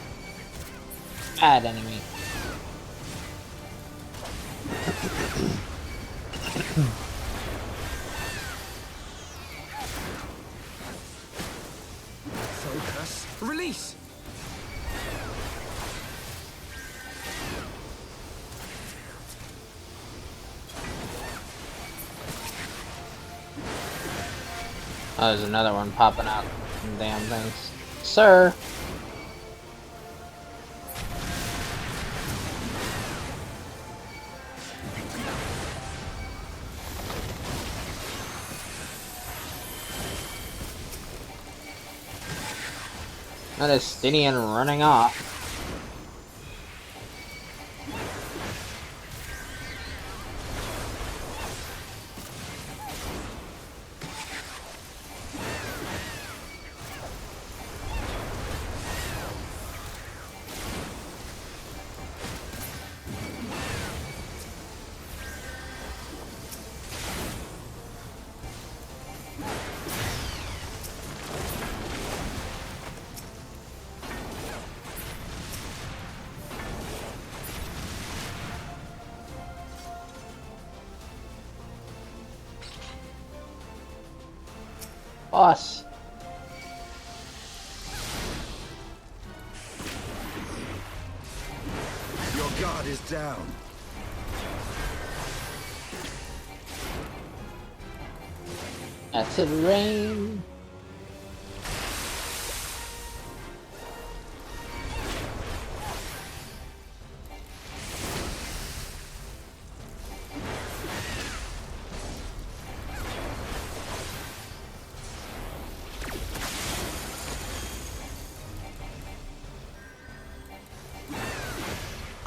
Bad enemy. Focus. Release. Oh, there's another one popping out. Damn things. Sir! That is Stinian running off. Boss. Your guard is down. Acid rain.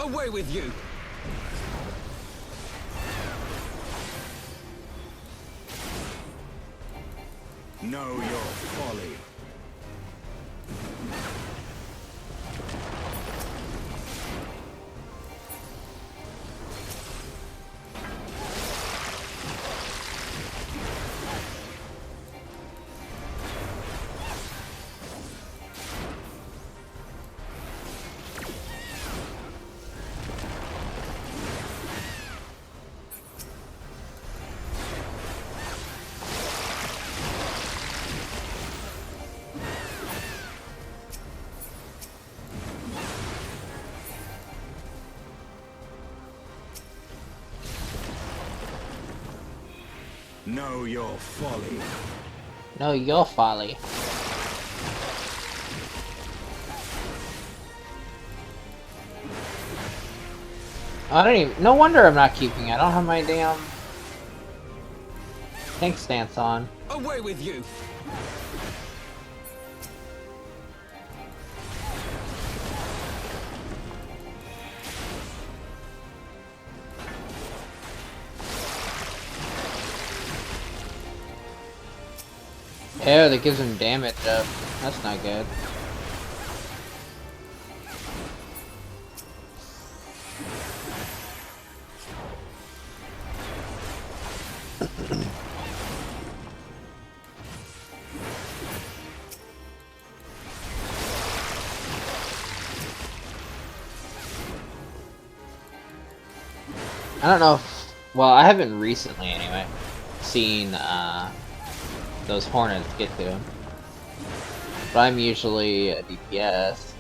Away with you. Know your folly. Know your folly. Know your folly. I don't even. No wonder I'm not keeping it. I don't have my damn tank stance on. Away with you! Yeah, that gives him damage up. That's not good. I don't know if, well, I haven't recently anyway, seen those hornets get to him. But I'm usually a DPS.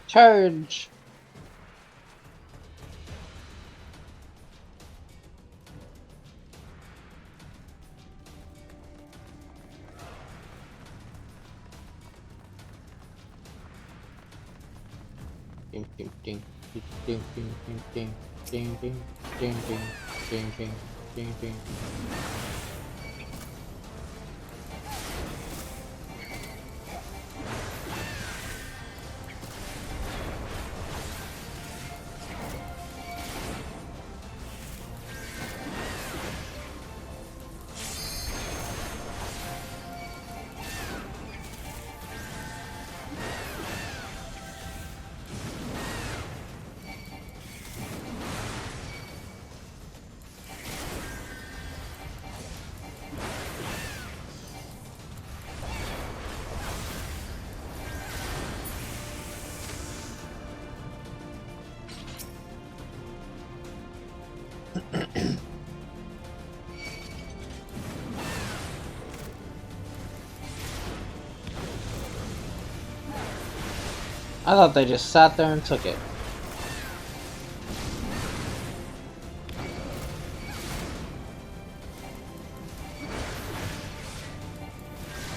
Charge! Ding ding ding ding ding ding ding ding ding ding ding ding ding ding ding. I thought they just sat there and took it.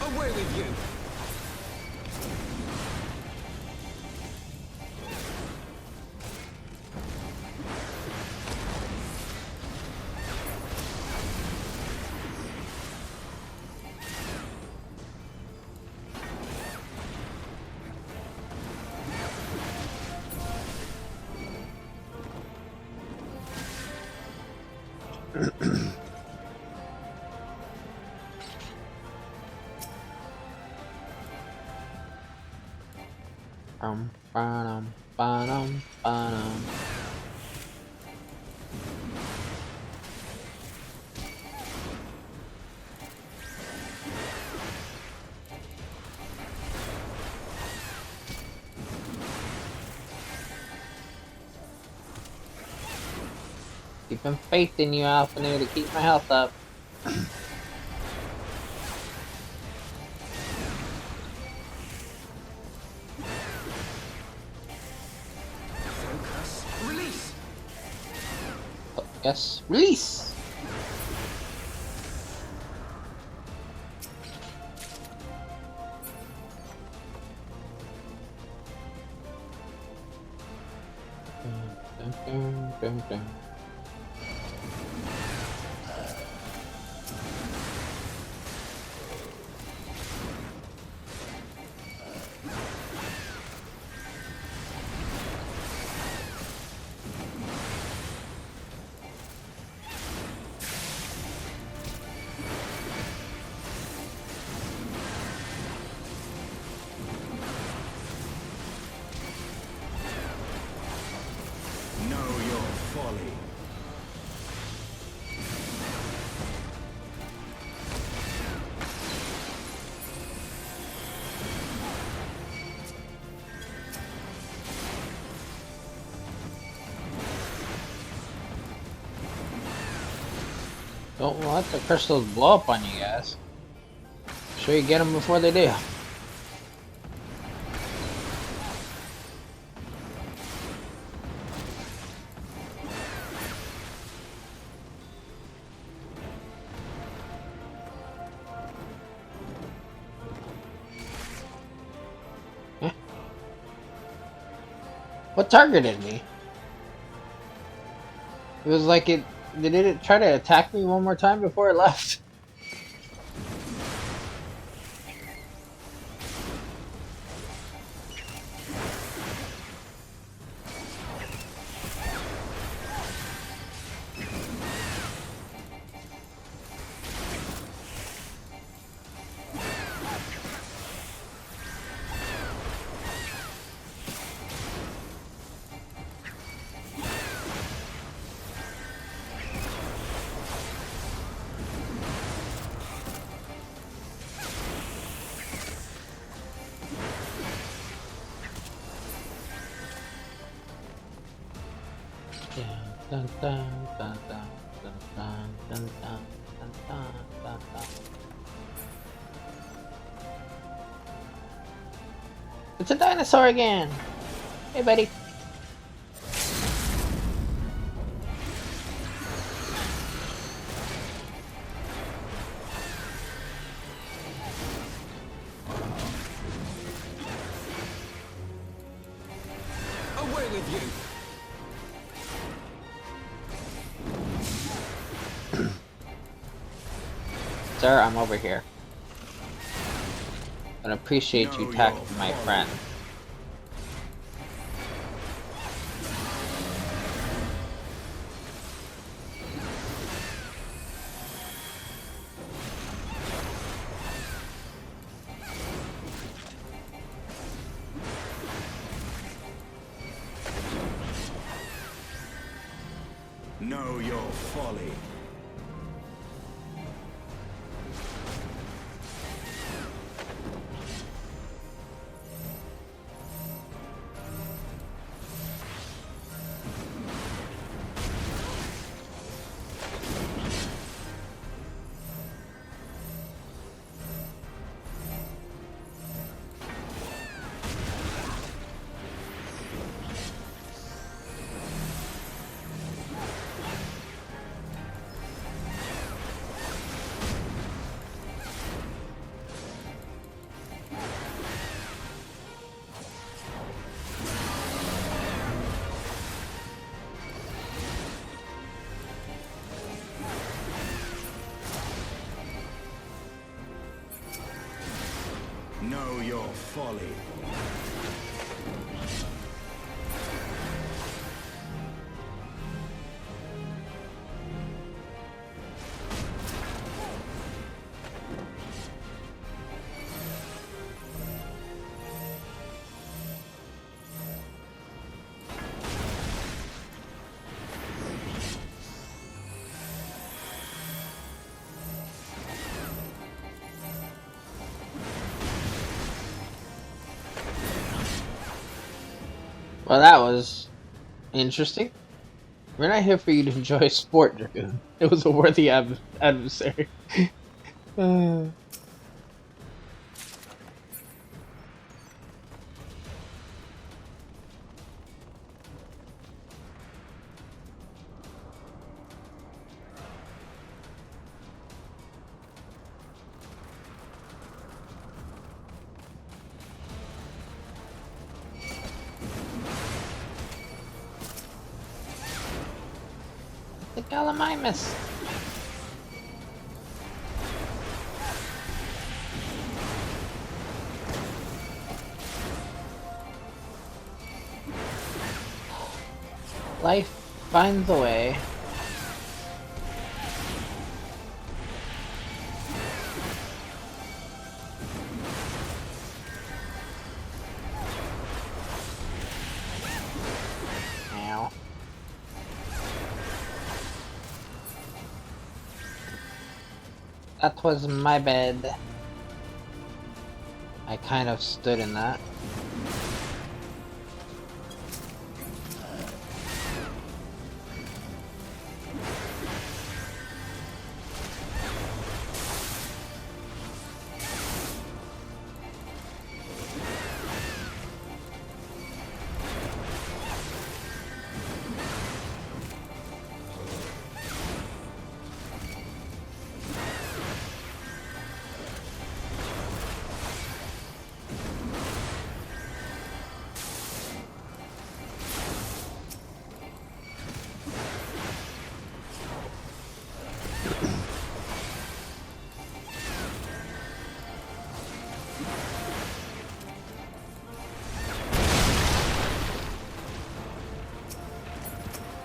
Away with you! Ba-dum, ba-dum, ba-dum. Keeping faith in you, Alphanu, to keep my health up. Focus. Release! Oh, yes, release! Dun, dun, dun, dun. Know your folly. Don't let the crystals blow up on you guys. Sure you get them before they do. What targeted me? It was like it... Did it try to attack me one more time before it left? Dun, dun, dun, dun, dun, dun, dun, dun, dun, dun, dun, dun. It's a dinosaur again! Hey, buddy. Away with you! Sir, I'm over here. I'd appreciate you attacking my friend. Know your folly. Know your folly. Well, that was interesting. We're not here for you to enjoy sport, Dragoon. It was a worthy adversary. The Gallimimus. Life finds a way. Ow. That was my bed. I kind of stood in that.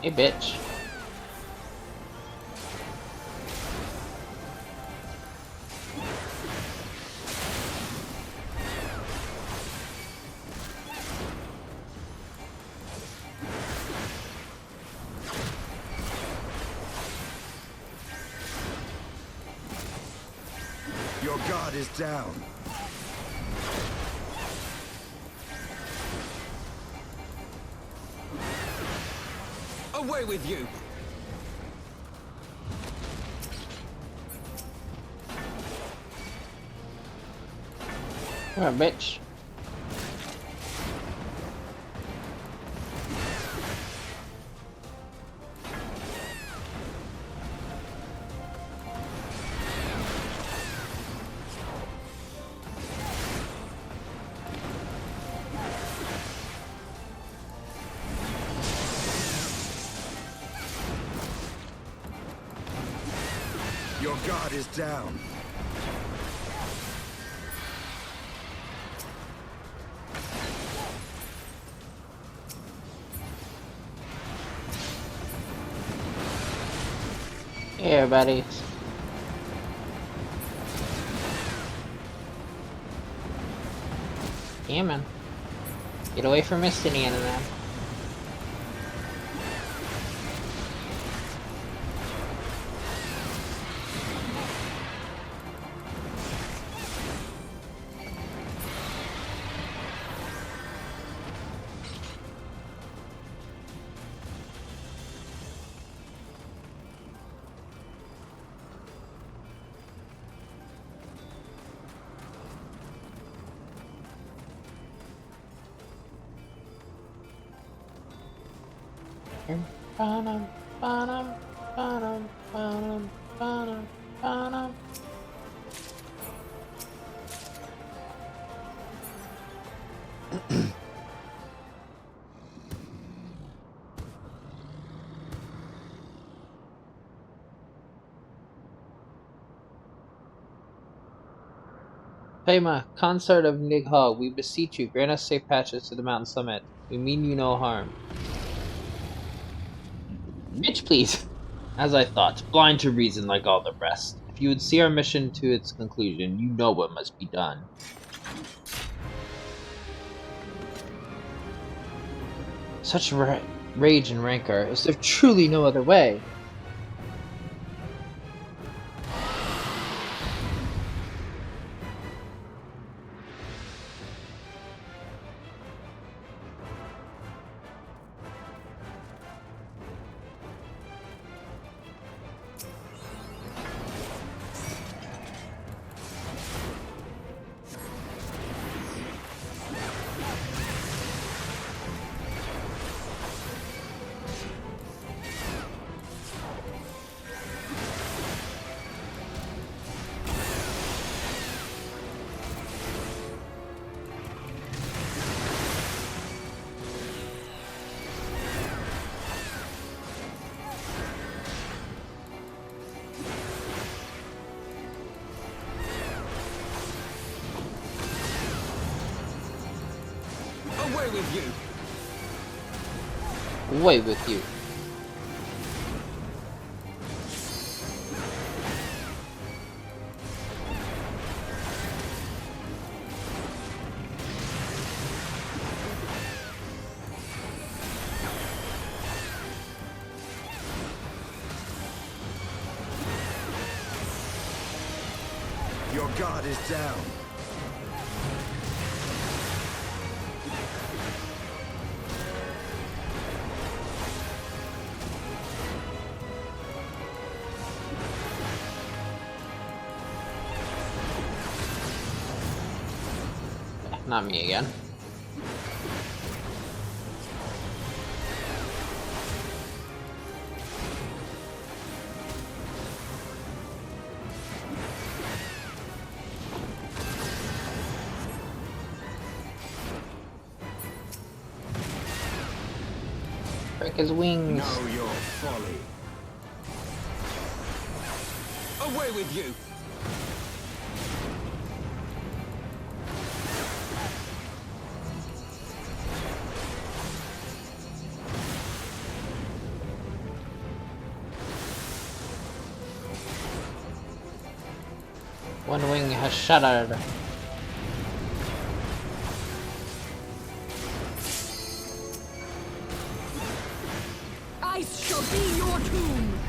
Hey, bitch. Your guard is down. Away with you! Come on, bitch. Your guard is down. Hey, everybody. Yeah, man. Get away from Mistinian and them. Ba-dum, ba-dum, ba-dum, ba-dum, ba-dum, ba-dum. Fema, consort of Nighal, we beseech you, grant us safe passage to the mountain summit. We mean you no harm. Bitch, please. As I thought, blind to reason like all the rest. If you would see our mission to its conclusion, you know what must be done. Such rage and rancor, is there truly no other way? Away with you! Away with you. Your guard is down. Not me again. Break his wings. Know your folly. Away with you! One wing has shattered. Ice shall be your tomb!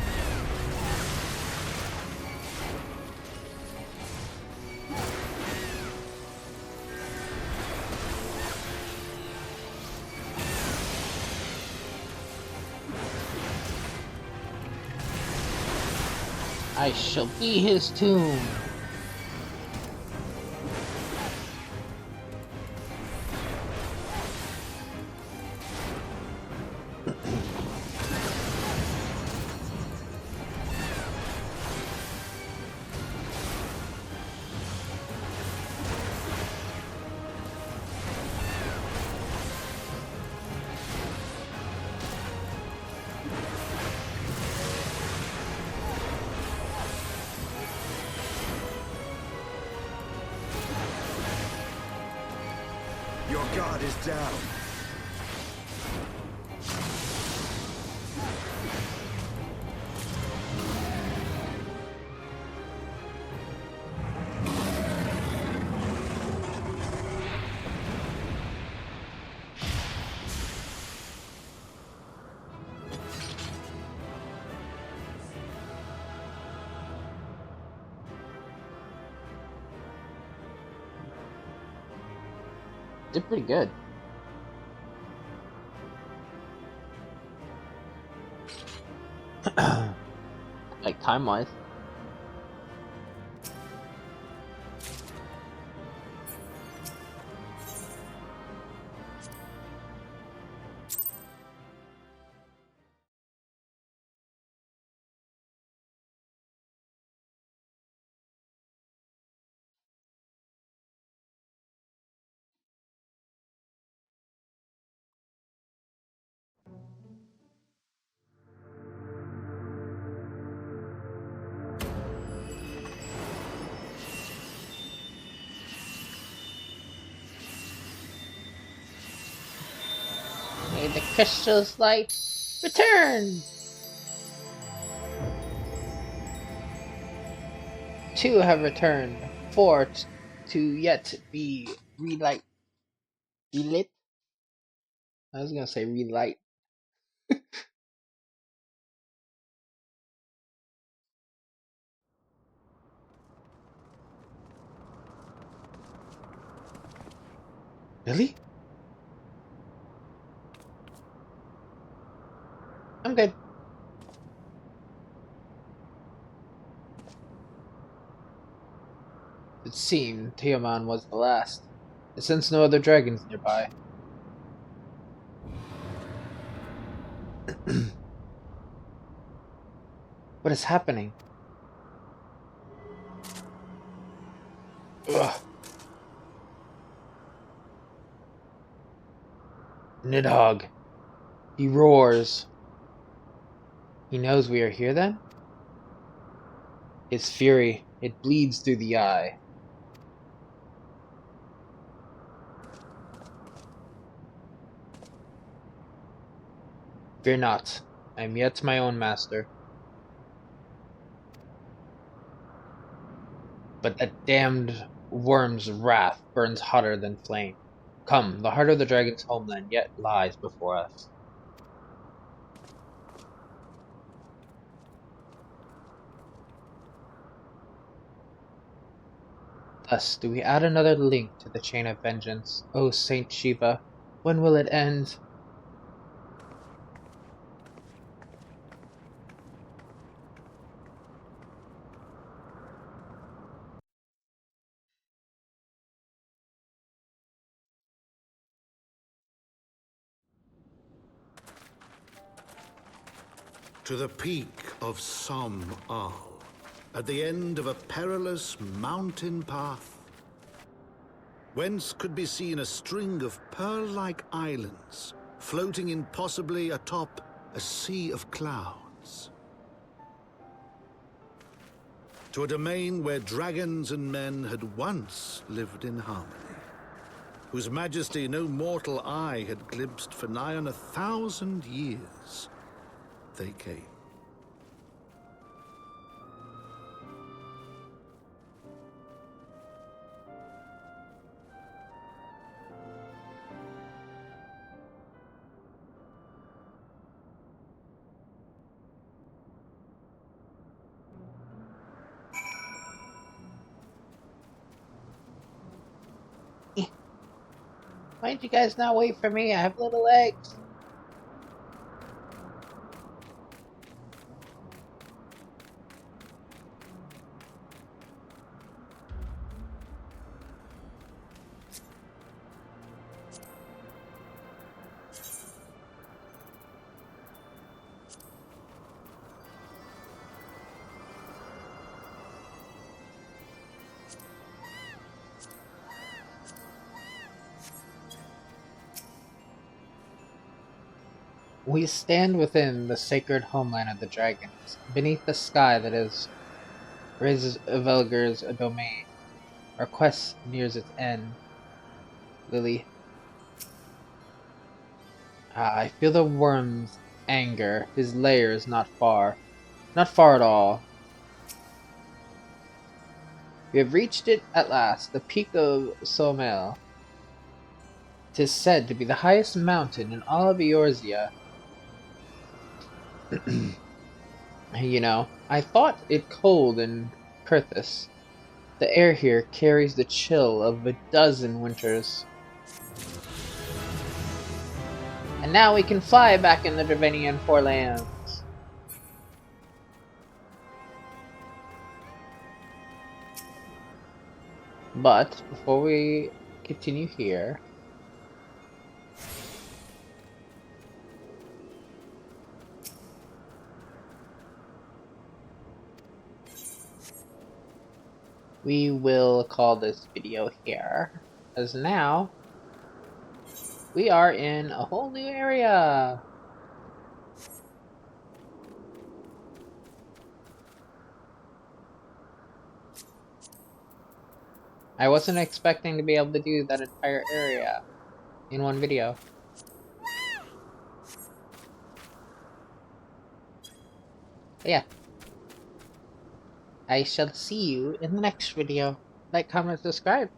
I shall be his tomb. Your god is down. Did pretty good. Like time-wise. May the crystal's light return! Two have returned. Four to yet be relight. Relit? I was gonna say relight. Really? I'm good. It seemed Tiaman was the last. I sense no other dragons nearby. What is happening? Ugh. Nidhogg. He roars. He knows we are here then? His fury, it bleeds through the eye. Fear not. I am yet my own master. But that damned worm's wrath burns hotter than flame. Come, the heart of the dragon's homeland yet lies before us. Thus do we add another link to the chain of vengeance. O Saint Shiva, when will it end? To the peak of Som Al, at the end of a perilous mountain path, whence could be seen a string of pearl-like islands floating impossibly atop a sea of clouds. To a domain where dragons and men had once lived in harmony, whose majesty no mortal eye had glimpsed for nigh on 1,000 years. They came. Why did you guys not wait for me? I have little legs. We stand within the sacred homeland of the dragons, beneath the sky that is Riz-Velger's domain. Our quest nears its end. Lily. I feel the worm's anger. His lair is not far. Not far at all. We have reached it at last, the peak of Somel. 'Tis said to be the highest mountain in all of Eorzea. You know, I thought it cold in Kurthus. The air here carries the chill of a dozen winters. And now we can fly back in the Dravenian forelands. But before we continue here, we will call this video here, as now we are in a whole new area. I wasn't expecting to be able to do that entire area in one video. But yeah. I shall see you in the next video. Like, comment, subscribe.